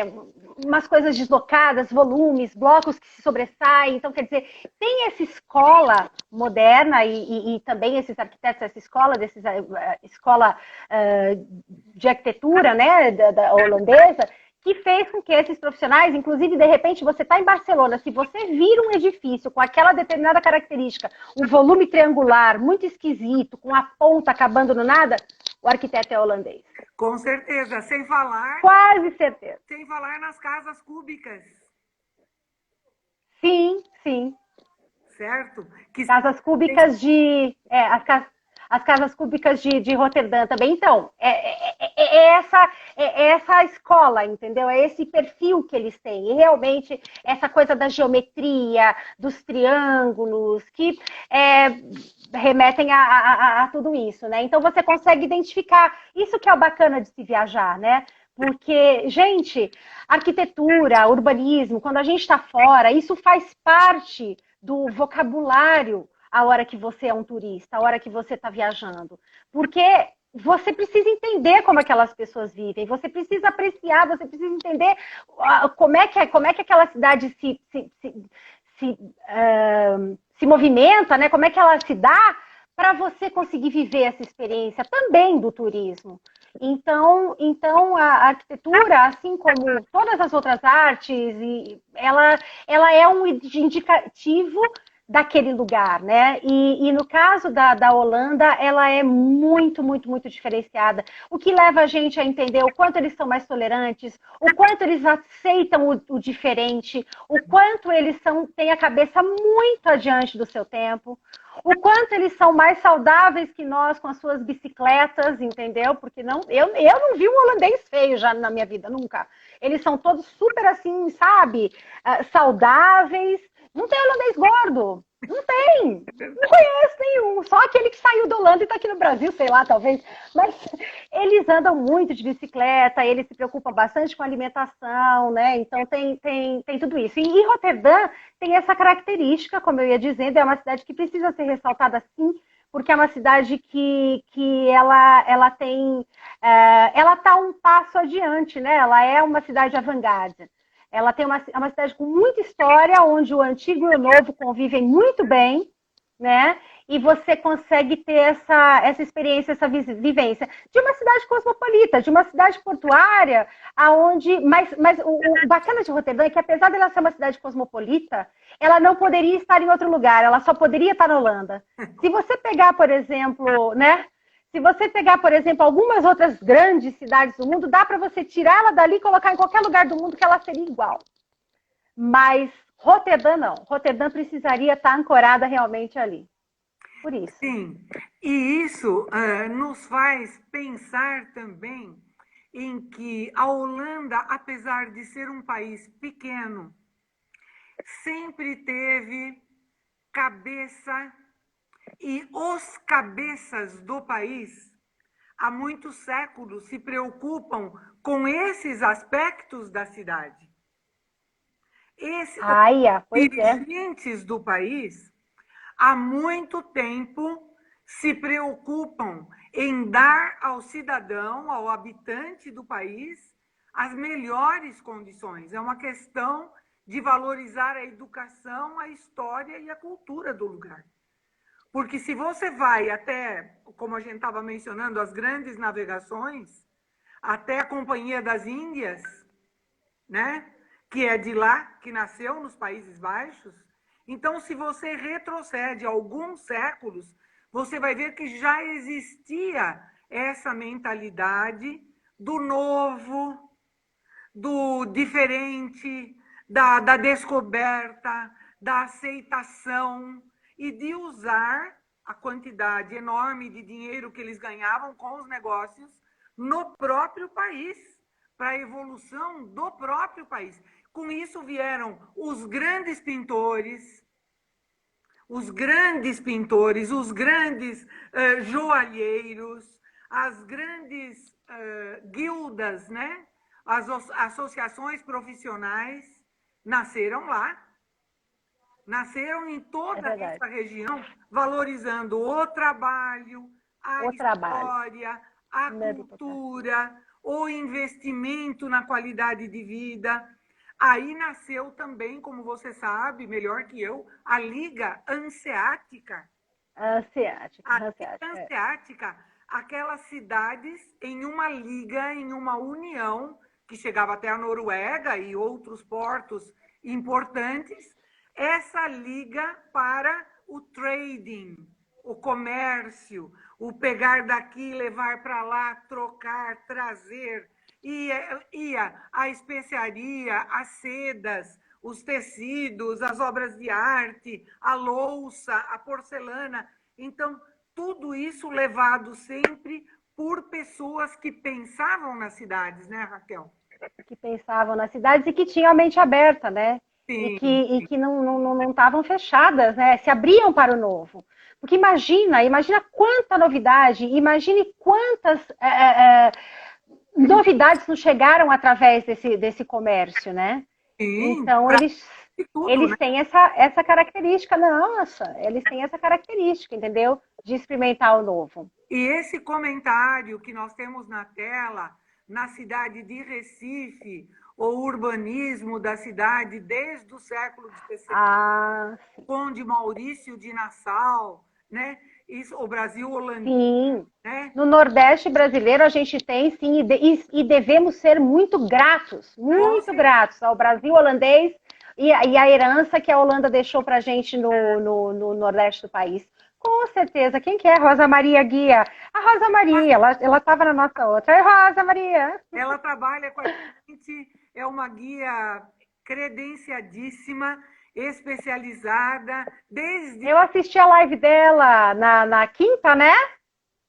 [SPEAKER 2] umas coisas deslocadas, volumes, blocos que se sobressaem. Então, quer dizer, tem essa escola moderna e também esses arquitetos, essa escola, escola de arquitetura, né, da holandesa, que fez com que esses profissionais, inclusive, de repente, você está em Barcelona, se você vira um edifício com aquela determinada característica, um volume triangular, muito esquisito, com a ponta acabando no nada, o arquiteto é holandês.
[SPEAKER 1] Com certeza, sem falar...
[SPEAKER 2] Quase certeza.
[SPEAKER 1] Sem falar nas casas cúbicas.
[SPEAKER 2] Sim, sim.
[SPEAKER 1] Certo?
[SPEAKER 2] Casas cúbicas as casas cúbicas de Roterdã também. Então, essa escola, entendeu? É esse perfil que eles têm. E realmente, essa coisa da geometria, dos triângulos, que remetem a tudo isso, né? Então, você consegue identificar. Isso que é o bacana de se viajar, né? Porque, gente, arquitetura, urbanismo, quando a gente está fora, isso faz parte do vocabulário a hora que você é um turista, a hora que você está viajando. Porque você precisa entender como aquelas pessoas vivem, você precisa apreciar, você precisa entender como é que aquela cidade se movimenta, né? Como é que ela se dá para você conseguir viver essa experiência também do turismo. Então a arquitetura, assim como todas as outras artes, ela é um indicativo daquele lugar, né? E no caso da Holanda, ela é muito, muito, muito diferenciada. O que leva a gente a entender o quanto eles são mais tolerantes, o quanto eles aceitam o diferente, o quanto eles têm a cabeça muito adiante do seu tempo, o quanto eles são mais saudáveis que nós com as suas bicicletas, entendeu? Porque eu não vi um holandês feio já na minha vida, nunca. Eles são todos super assim, sabe? Saudáveis. Não tem holandês gordo. Não tem. Não conheço nenhum. Só aquele que saiu da Holanda e está aqui no Brasil, sei lá, talvez. Mas eles andam muito de bicicleta, eles se preocupam bastante com a alimentação, né? Então tem tudo isso. E Roterdã tem essa característica, como eu ia dizendo, é uma cidade que precisa ser ressaltada sim, porque é uma cidade que ela tem... ela está um passo adiante, né? Ela é uma cidade avant-garde. Ela tem uma cidade com muita história, onde o antigo e o novo convivem muito bem, né? E você consegue ter essa experiência, essa vivência de uma cidade cosmopolita, de uma cidade portuária, aonde... Mas o bacana de Roterdã é que, apesar dela ser uma cidade cosmopolita, ela não poderia estar em outro lugar, ela só poderia estar na Holanda. Se você pegar, por exemplo, né? Se você pegar, por exemplo, algumas outras grandes cidades do mundo, dá para você tirá-la dali e colocar em qualquer lugar do mundo que ela seria igual. Mas Roterdã não. Roterdã precisaria estar ancorada realmente ali. Por isso.
[SPEAKER 1] Sim, e isso nos faz pensar também em que a Holanda, apesar de ser um país pequeno, sempre teve cabeça, e os cabeças do país, há muitos séculos, se preocupam com esses aspectos da cidade. Os dirigentes do país, há muito tempo, se preocupam em dar ao cidadão, ao habitante do país, as melhores condições. É uma questão de valorizar a educação, a história e a cultura do lugar. Porque se você vai até, como a gente estava mencionando, as grandes navegações, até a Companhia das Índias, né? Que é de lá, que nasceu nos Países Baixos. Então, se você retrocede alguns séculos, você vai ver que já existia essa mentalidade do novo, do diferente, da descoberta, da aceitação, e de usar a quantidade enorme de dinheiro que eles ganhavam com os negócios no próprio país, para a evolução do próprio país. Com isso vieram os grandes pintores, os grandes joalheiros, as grandes guildas, né? As associações profissionais nasceram lá. Nasceram em toda essa região, valorizando o trabalho, a história, a cultura, o investimento na qualidade de vida. Aí nasceu também, como você sabe, melhor que eu, a Liga Hanseática. Hanseática, aquelas cidades em uma liga, em uma união, que chegava até a Noruega e outros portos importantes. Essa liga para o trading, o comércio, o pegar daqui, levar para lá, trocar, trazer. Ia a especiaria, as sedas, os tecidos, as obras de arte, a louça, a porcelana. Então, tudo isso levado sempre por pessoas que pensavam nas cidades, né, Raquel?
[SPEAKER 2] Que pensavam nas cidades e que tinham a mente aberta, né?
[SPEAKER 1] Sim.
[SPEAKER 2] E que não estavam fechadas, né? Se abriam para o novo. Porque imagina quanta novidade, imagine quantas novidades nos chegaram através desse comércio, né?
[SPEAKER 1] Sim,
[SPEAKER 2] então, eles têm essa característica, eles têm essa característica, entendeu? De experimentar o novo.
[SPEAKER 1] E esse comentário que nós temos na tela, na cidade de Recife, o urbanismo da cidade desde o século XVI, Conde Maurício de Nassau, né? Isso, o Brasil holandês.
[SPEAKER 2] Sim,
[SPEAKER 1] né?
[SPEAKER 2] No Nordeste brasileiro a gente tem, sim, e devemos ser muito gratos ao Brasil holandês e a herança que a Holanda deixou para a gente no Nordeste do país. Com certeza. Quem que é a Rosa Maria Guia? A Rosa Maria, ela estava na nossa outra. Oi, Rosa Maria!
[SPEAKER 1] Ela trabalha com a gente, é uma guia credenciadíssima, especializada,
[SPEAKER 2] Eu assisti a live dela na quinta, né?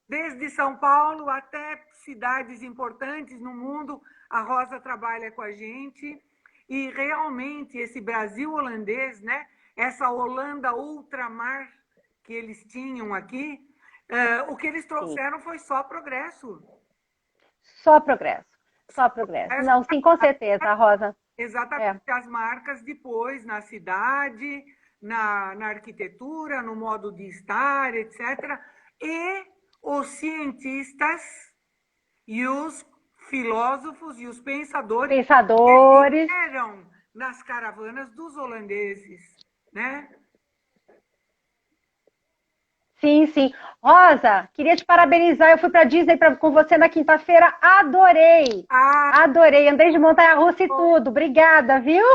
[SPEAKER 1] desde São Paulo até cidades importantes no mundo. A Rosa trabalha com a gente. E realmente esse Brasil holandês, né? Essa Holanda ultramar que eles tinham aqui, o que eles trouxeram foi só progresso.
[SPEAKER 2] Só progresso. Só progresso. Não, sim, com certeza, Rosa.
[SPEAKER 1] Exatamente, as marcas depois na cidade, na arquitetura, no modo de estar, etc. E os cientistas e os filósofos e os pensadores que eram nas caravanas dos holandeses, né?
[SPEAKER 2] Sim, sim. Rosa, queria te parabenizar. Eu fui para Disney com você na quinta-feira. Adorei. Adorei. Andei de montanha-russa e tudo. Obrigada, viu?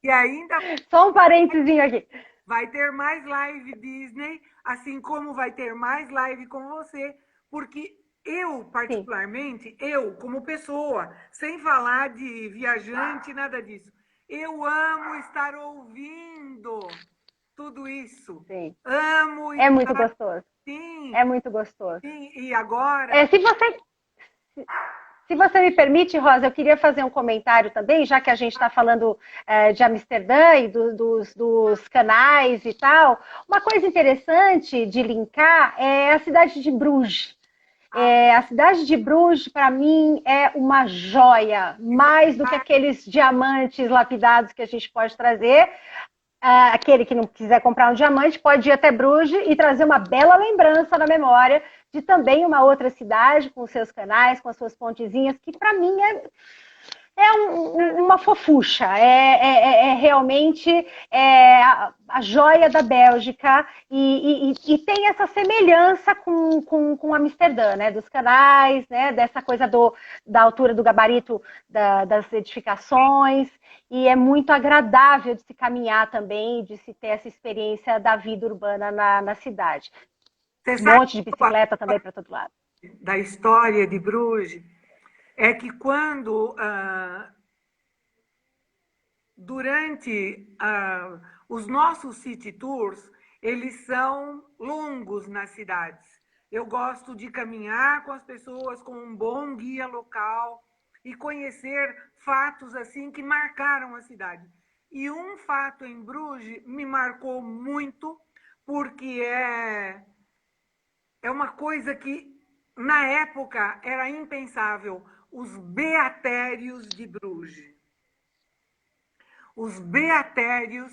[SPEAKER 1] E ainda...
[SPEAKER 2] Só um parênteses aqui.
[SPEAKER 1] Vai ter mais live Disney, assim como vai ter mais live com você, porque eu, particularmente, sim, eu, como pessoa, sem falar de viajante, nada disso, eu amo estar ouvindo tudo isso.
[SPEAKER 2] Sim.
[SPEAKER 1] Amo.
[SPEAKER 2] É muito gostoso.
[SPEAKER 1] Sim.
[SPEAKER 2] É muito gostoso.
[SPEAKER 1] Sim. E agora...
[SPEAKER 2] Se você me permite, Rosa, eu queria fazer um comentário também, já que a gente está falando de Amsterdã e dos canais e tal. Uma coisa interessante de linkar é a cidade de Bruges. A cidade de Bruges, para mim, é uma joia, mais do que aqueles diamantes lapidados que a gente pode trazer. Aquele que não quiser comprar um diamante pode ir até Bruges e trazer uma bela lembrança na memória de também uma outra cidade com seus canais, com as suas pontezinhas, que para mim uma fofucha, realmente a joia da Bélgica e tem essa semelhança com Amsterdã, né? Dos canais, né? Dessa coisa da altura do gabarito das edificações, e é muito agradável de se caminhar também, de se ter essa experiência da vida urbana na cidade. Um monte de bicicleta também para todo lado.
[SPEAKER 1] Da história de Bruges é que quando, durante os nossos city tours, eles são longos nas cidades. Eu gosto de caminhar com as pessoas, com um bom guia local e conhecer fatos assim que marcaram a cidade. E um fato em Bruges me marcou muito, porque é uma coisa que, na época, era impensável. Os beatérios de Bruges. Os beatérios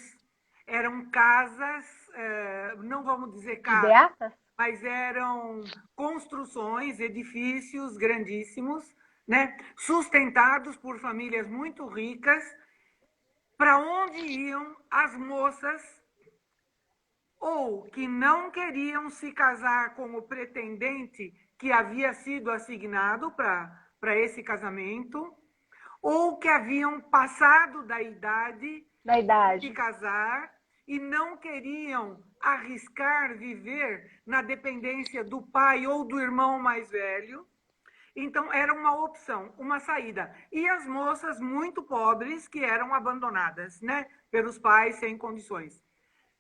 [SPEAKER 1] eram casas, não vamos dizer casas, mas eram construções, edifícios grandíssimos, né, sustentados por famílias muito ricas, para onde iam as moças ou que não queriam se casar com o pretendente que havia sido assignado para esse casamento, ou que haviam passado da idade de casar e não queriam arriscar viver na dependência do pai ou do irmão mais velho. Então, era uma opção, uma saída. E as moças muito pobres que eram abandonadas, né, pelos pais sem condições.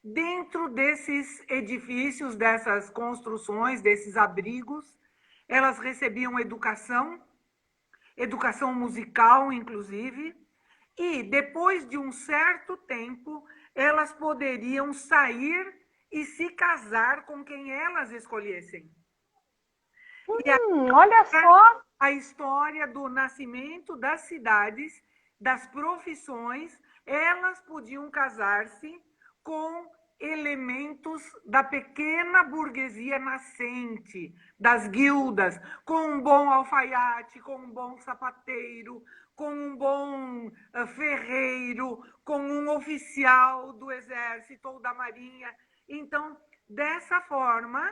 [SPEAKER 1] Dentro desses edifícios, dessas construções, desses abrigos, elas recebiam educação musical, inclusive, e depois de um certo tempo, elas poderiam sair e se casar com quem elas escolhessem.
[SPEAKER 2] Olha só!
[SPEAKER 1] A história do nascimento das cidades, das profissões, elas podiam casar-se com elementos da pequena burguesia nascente, das guildas, com um bom alfaiate, com um bom sapateiro, com um bom ferreiro, com um oficial do exército ou da marinha. Então, dessa forma,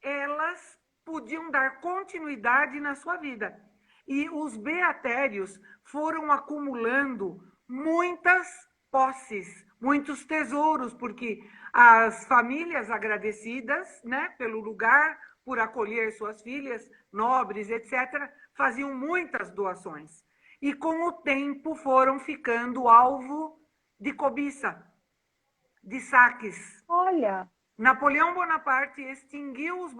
[SPEAKER 1] elas podiam dar continuidade na sua vida. E os beatérios foram acumulando muitas posses, muitos tesouros, porque as famílias agradecidas, né, pelo lugar, por acolher suas filhas nobres, etc., faziam muitas doações. E com o tempo foram ficando alvo de cobiça, de saques.
[SPEAKER 2] Olha,
[SPEAKER 1] Napoleão Bonaparte extinguiu os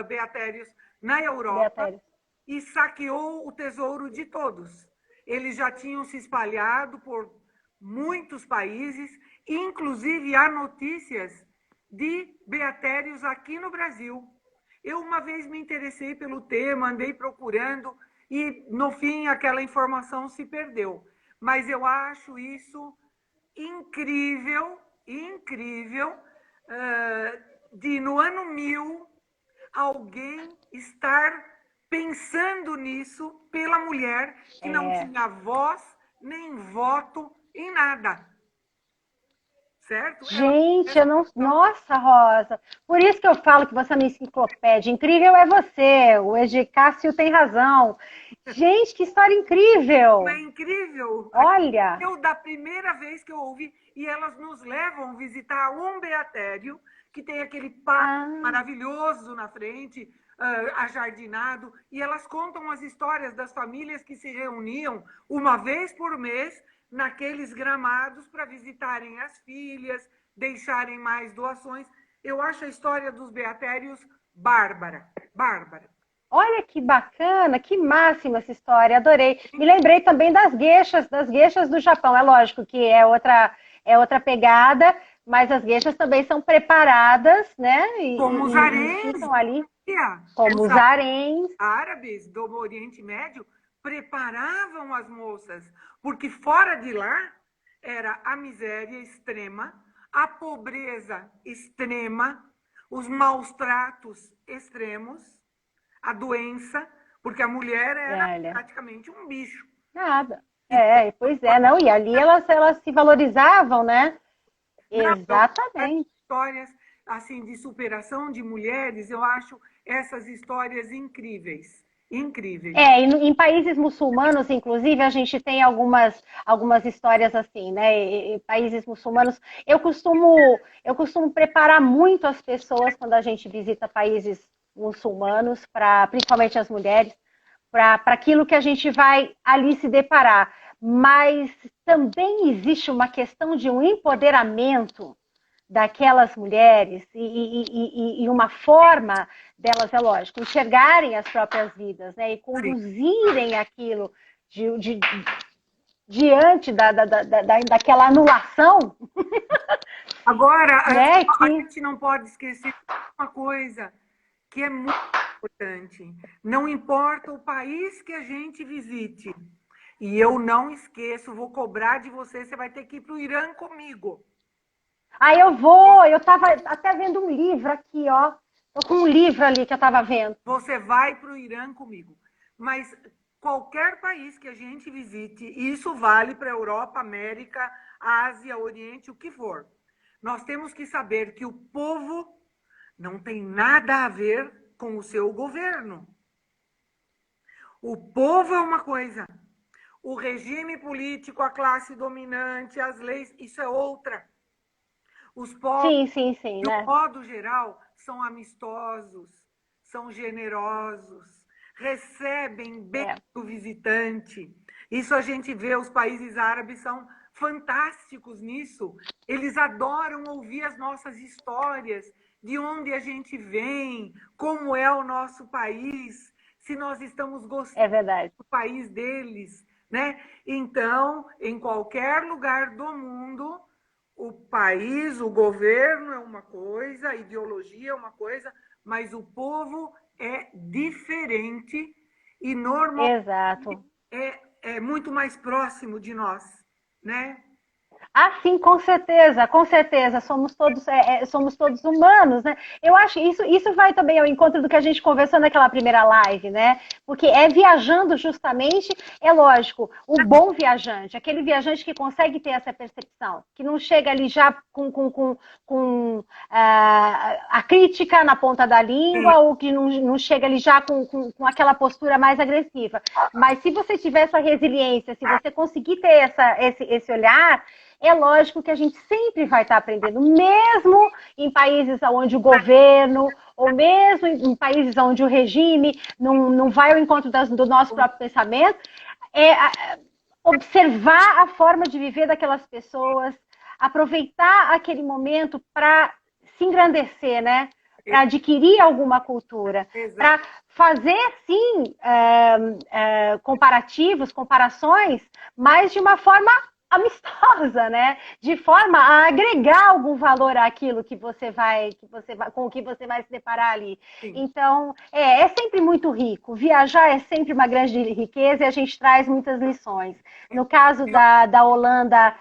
[SPEAKER 1] beatérios na Europa
[SPEAKER 2] Beatriz.
[SPEAKER 1] e saqueou o tesouro de todos. Eles já tinham se espalhado por muitos países, inclusive há notícias de beatérios aqui no Brasil. Eu uma vez me interessei pelo tema, andei procurando e no fim aquela informação se perdeu. Mas eu acho isso incrível, incrível, de no ano 1000 alguém estar pensando nisso pela mulher que não tinha voz nem voto em nada. Certo?
[SPEAKER 2] Gente, eu não. Nossa, Rosa. Por isso que eu falo que você é uma enciclopédia. Incrível é você. O Egicácio tem razão. Gente, que história incrível!
[SPEAKER 1] É incrível.
[SPEAKER 2] Olha!
[SPEAKER 1] Eu, da primeira vez que eu ouvi, e elas nos levam visitar um beatério, que tem aquele parque maravilhoso na frente, ajardinado, e elas contam as histórias das famílias que se reuniam uma vez por mês naqueles gramados para visitarem as filhas, deixarem mais doações. Eu acho a história dos beatérios bárbara, bárbara.
[SPEAKER 2] Olha que bacana, que máxima essa história, adorei. Me lembrei também das geishas do Japão. É lógico que é outra pegada, mas as geishas também são preparadas, né?
[SPEAKER 1] Como os haréns.
[SPEAKER 2] Ficam ali.
[SPEAKER 1] Como
[SPEAKER 2] os haréns.
[SPEAKER 1] Árabes do Oriente Médio preparavam as moças, porque fora de lá era a miséria extrema, a pobreza extrema, os maus tratos extremos, a doença, porque a mulher era praticamente um bicho.
[SPEAKER 2] Nada. Pois é, não, e ali elas se valorizavam, né? Exatamente.
[SPEAKER 1] Histórias assim de superação de mulheres, eu acho essas histórias incríveis. Incríveis.
[SPEAKER 2] Em países muçulmanos, inclusive, a gente tem algumas histórias assim, né? Em países muçulmanos, eu costumo preparar muito as pessoas quando a gente visita países muçulmanos, principalmente as mulheres, para aquilo que a gente vai ali se deparar. Mas também existe uma questão de um empoderamento daquelas mulheres e uma forma delas, é lógico, enxergarem as próprias vidas, né, e conduzirem aquilo diante daquela anulação.
[SPEAKER 1] Agora, a gente não pode esquecer uma coisa que é muito importante. Não importa o país que a gente visite. E eu não esqueço, vou cobrar de você, você vai ter que ir para o Irã comigo.
[SPEAKER 2] Eu vou, eu estava até vendo um livro aqui, ó. Tô com um livro ali que eu estava vendo.
[SPEAKER 1] Você vai para o Irã comigo. Mas qualquer país que a gente visite, isso vale para a Europa, América, Ásia, Oriente, o que for. Nós temos que saber que o povo não tem nada a ver com o seu governo. O povo é uma coisa. O regime político, a classe dominante, as leis, isso é outra. Os povos,
[SPEAKER 2] sim,
[SPEAKER 1] de um modo geral, são amistosos, são generosos, recebem bem o visitante. Isso a gente vê, os países árabes são fantásticos nisso. Eles adoram ouvir as nossas histórias, de onde a gente vem, como é o nosso país, se nós estamos gostando do país deles, né? Então, em qualquer lugar do mundo, o país, o governo é uma coisa, a ideologia é uma coisa, mas o povo é diferente e normalmente é muito mais próximo de nós, né?
[SPEAKER 2] Ah, sim, com certeza, com certeza. Somos todos humanos, né? Eu acho isso vai também ao encontro do que a gente conversou naquela primeira live, né? Porque é viajando justamente, é lógico, o bom viajante, aquele viajante que consegue ter essa percepção, que não chega ali já com a crítica na ponta da língua, ou que não chega ali já com aquela postura mais agressiva. Mas se você tiver essa resiliência, se você conseguir ter esse olhar, é lógico que a gente sempre vai estar aprendendo, mesmo em países onde o governo, ou mesmo em países onde o regime não vai ao encontro do nosso próprio pensamento, observar a forma de viver daquelas pessoas, aproveitar aquele momento para se engrandecer, né? Para adquirir alguma cultura, para fazer, sim, comparações, mas de uma forma amistosa, né? De forma a agregar algum valor àquilo com o que você vai se deparar ali. Sim. Então, é sempre muito rico. Viajar é sempre uma grande riqueza e a gente traz muitas lições. No caso da Holanda...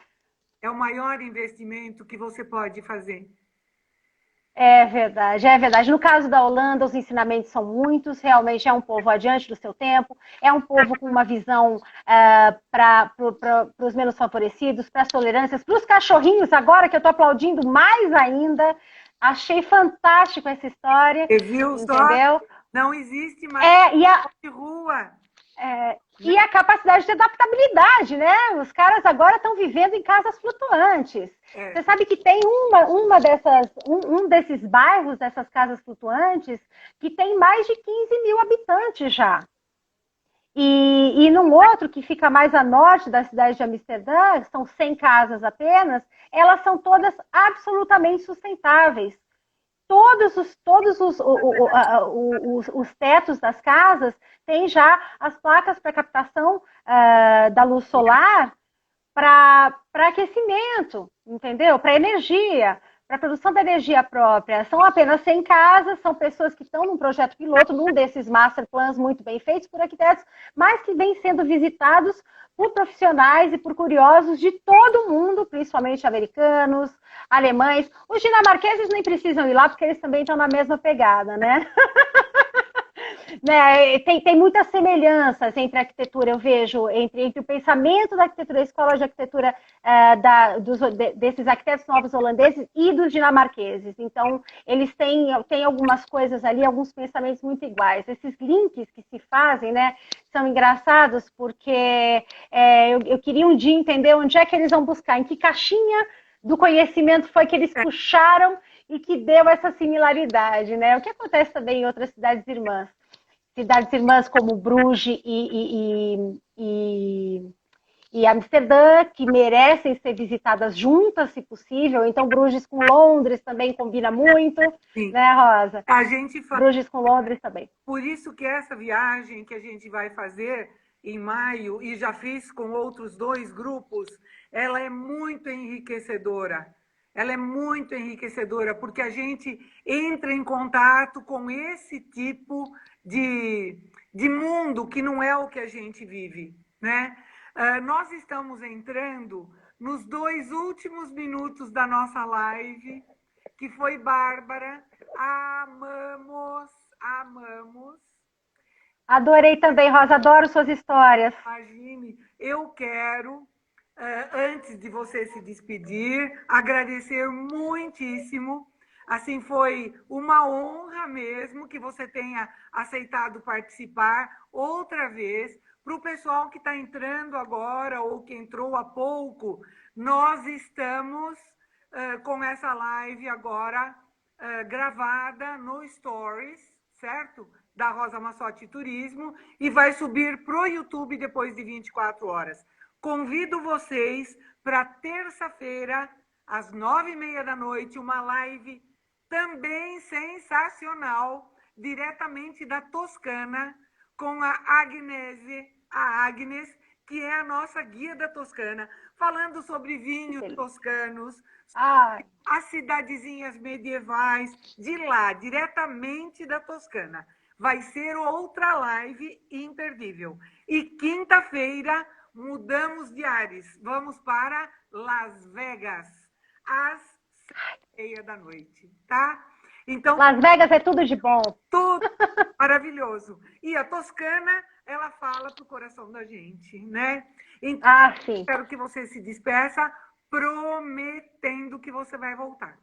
[SPEAKER 1] É o maior investimento que você pode fazer.
[SPEAKER 2] É verdade, é verdade. No caso da Holanda, os ensinamentos são muitos, realmente é um povo adiante do seu tempo, é um povo com uma visão para os menos favorecidos, para as tolerâncias, para os cachorrinhos, agora que eu estou aplaudindo mais ainda. Achei fantástico essa história.
[SPEAKER 1] Você viu
[SPEAKER 2] entendeu?
[SPEAKER 1] Só? Não existe mais de rua.
[SPEAKER 2] E a capacidade de adaptabilidade, né? Os caras agora estão vivendo em casas flutuantes. Você sabe que tem um desses bairros, dessas casas flutuantes, que tem mais de 15 mil habitantes já. E num outro, que fica mais a norte da cidade de Amsterdã, são 100 casas apenas, elas são todas absolutamente sustentáveis. Todos os tetos das casas têm já as placas para captação da luz solar para aquecimento, entendeu? Para energia, para produção da energia própria. São apenas 100 casas, são pessoas que estão num projeto piloto, num desses master plans muito bem feitos por arquitetos, mas que vêm sendo visitados por profissionais e por curiosos de todo o mundo, principalmente americanos, alemães. Os dinamarqueses nem precisam ir lá, porque eles também estão na mesma pegada, né? Né, tem muitas semelhanças entre a arquitetura, eu vejo, entre o pensamento da arquitetura, a escola de arquitetura desses arquitetos novos holandeses e dos dinamarqueses. Então, eles têm algumas coisas ali, alguns pensamentos muito iguais. Esses links que se fazem, né, são engraçados, porque eu queria um dia entender onde é que eles vão buscar, em que caixinha do conhecimento foi que eles puxaram e que deu essa similaridade, né? O que acontece também em outras cidades irmãs. Cidades irmãs como Bruges e Amsterdã, que merecem ser visitadas juntas, se possível. Então, Bruges com Londres também combina muito, sim, né, Rosa?
[SPEAKER 1] A gente
[SPEAKER 2] Bruges com Londres também.
[SPEAKER 1] Por isso que essa viagem que a gente vai fazer em maio, e já fiz com outros 2 grupos, ela é muito enriquecedora. Ela é muito enriquecedora, porque a gente entra em contato com esse tipo de mundo que não é o que a gente vive, né? Nós estamos entrando nos 2 últimos minutos da nossa live, que foi bárbara. Amamos.
[SPEAKER 2] Adorei também, Rosa, adoro suas histórias.
[SPEAKER 1] Imagine, eu quero, antes de você se despedir, agradecer muitíssimo. Assim, foi uma honra mesmo que você tenha aceitado participar outra vez. Para o pessoal que está entrando agora ou que entrou há pouco, nós estamos com essa live agora gravada no Stories, certo? Da Rosa Massotti Turismo, e vai subir para o YouTube depois de 24 horas. Convido vocês para terça-feira, às 9h30 da noite, uma live também sensacional, diretamente da Toscana, com a Agnes, que é a nossa guia da Toscana, falando sobre vinhos toscanos, as cidadezinhas medievais de lá, diretamente da Toscana. Vai ser outra live imperdível. E quinta-feira, mudamos de ares. Vamos para Las Vegas, às 7h30 da noite, tá? Então,
[SPEAKER 2] Las Vegas é tudo de bom.
[SPEAKER 1] tudo maravilhoso. E a Toscana, ela fala pro coração da gente, né? Então,
[SPEAKER 2] Sim.
[SPEAKER 1] espero que você se despeça prometendo que você vai voltar.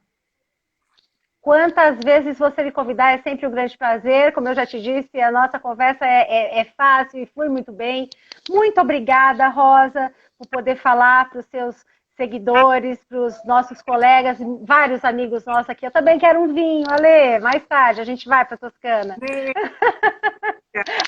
[SPEAKER 2] Quantas vezes você me convidar é sempre um grande prazer. Como eu já te disse, a nossa conversa é fácil e flui muito bem. Muito obrigada, Rosa, por poder falar para os seus seguidores, para os nossos colegas, vários amigos nossos aqui. Eu também quero um vinho, Ale. Mais tarde a gente vai para Toscana.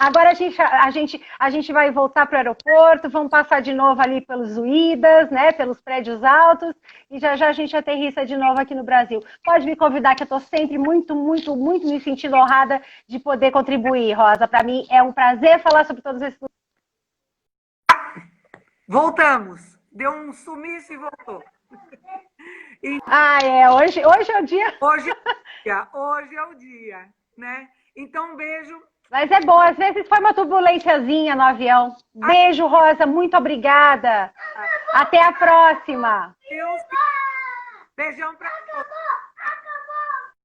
[SPEAKER 2] Agora a gente vai voltar para o aeroporto, vamos passar de novo ali pelos Uídas, né, pelos prédios altos, e já a gente aterrissa de novo aqui no Brasil. Pode me convidar, que eu estou sempre muito me sentindo honrada de poder contribuir, Rosa. Para mim é um prazer falar sobre todos esses...
[SPEAKER 1] Voltamos. Deu um sumiço e voltou.
[SPEAKER 2] Hoje é o dia.
[SPEAKER 1] Hoje é o dia, né? Então, um beijo.
[SPEAKER 2] Mas é bom, às vezes foi uma turbulênciazinha no avião. Beijo, Rosa, muito obrigada. Até a próxima.
[SPEAKER 1] Beijão para todos.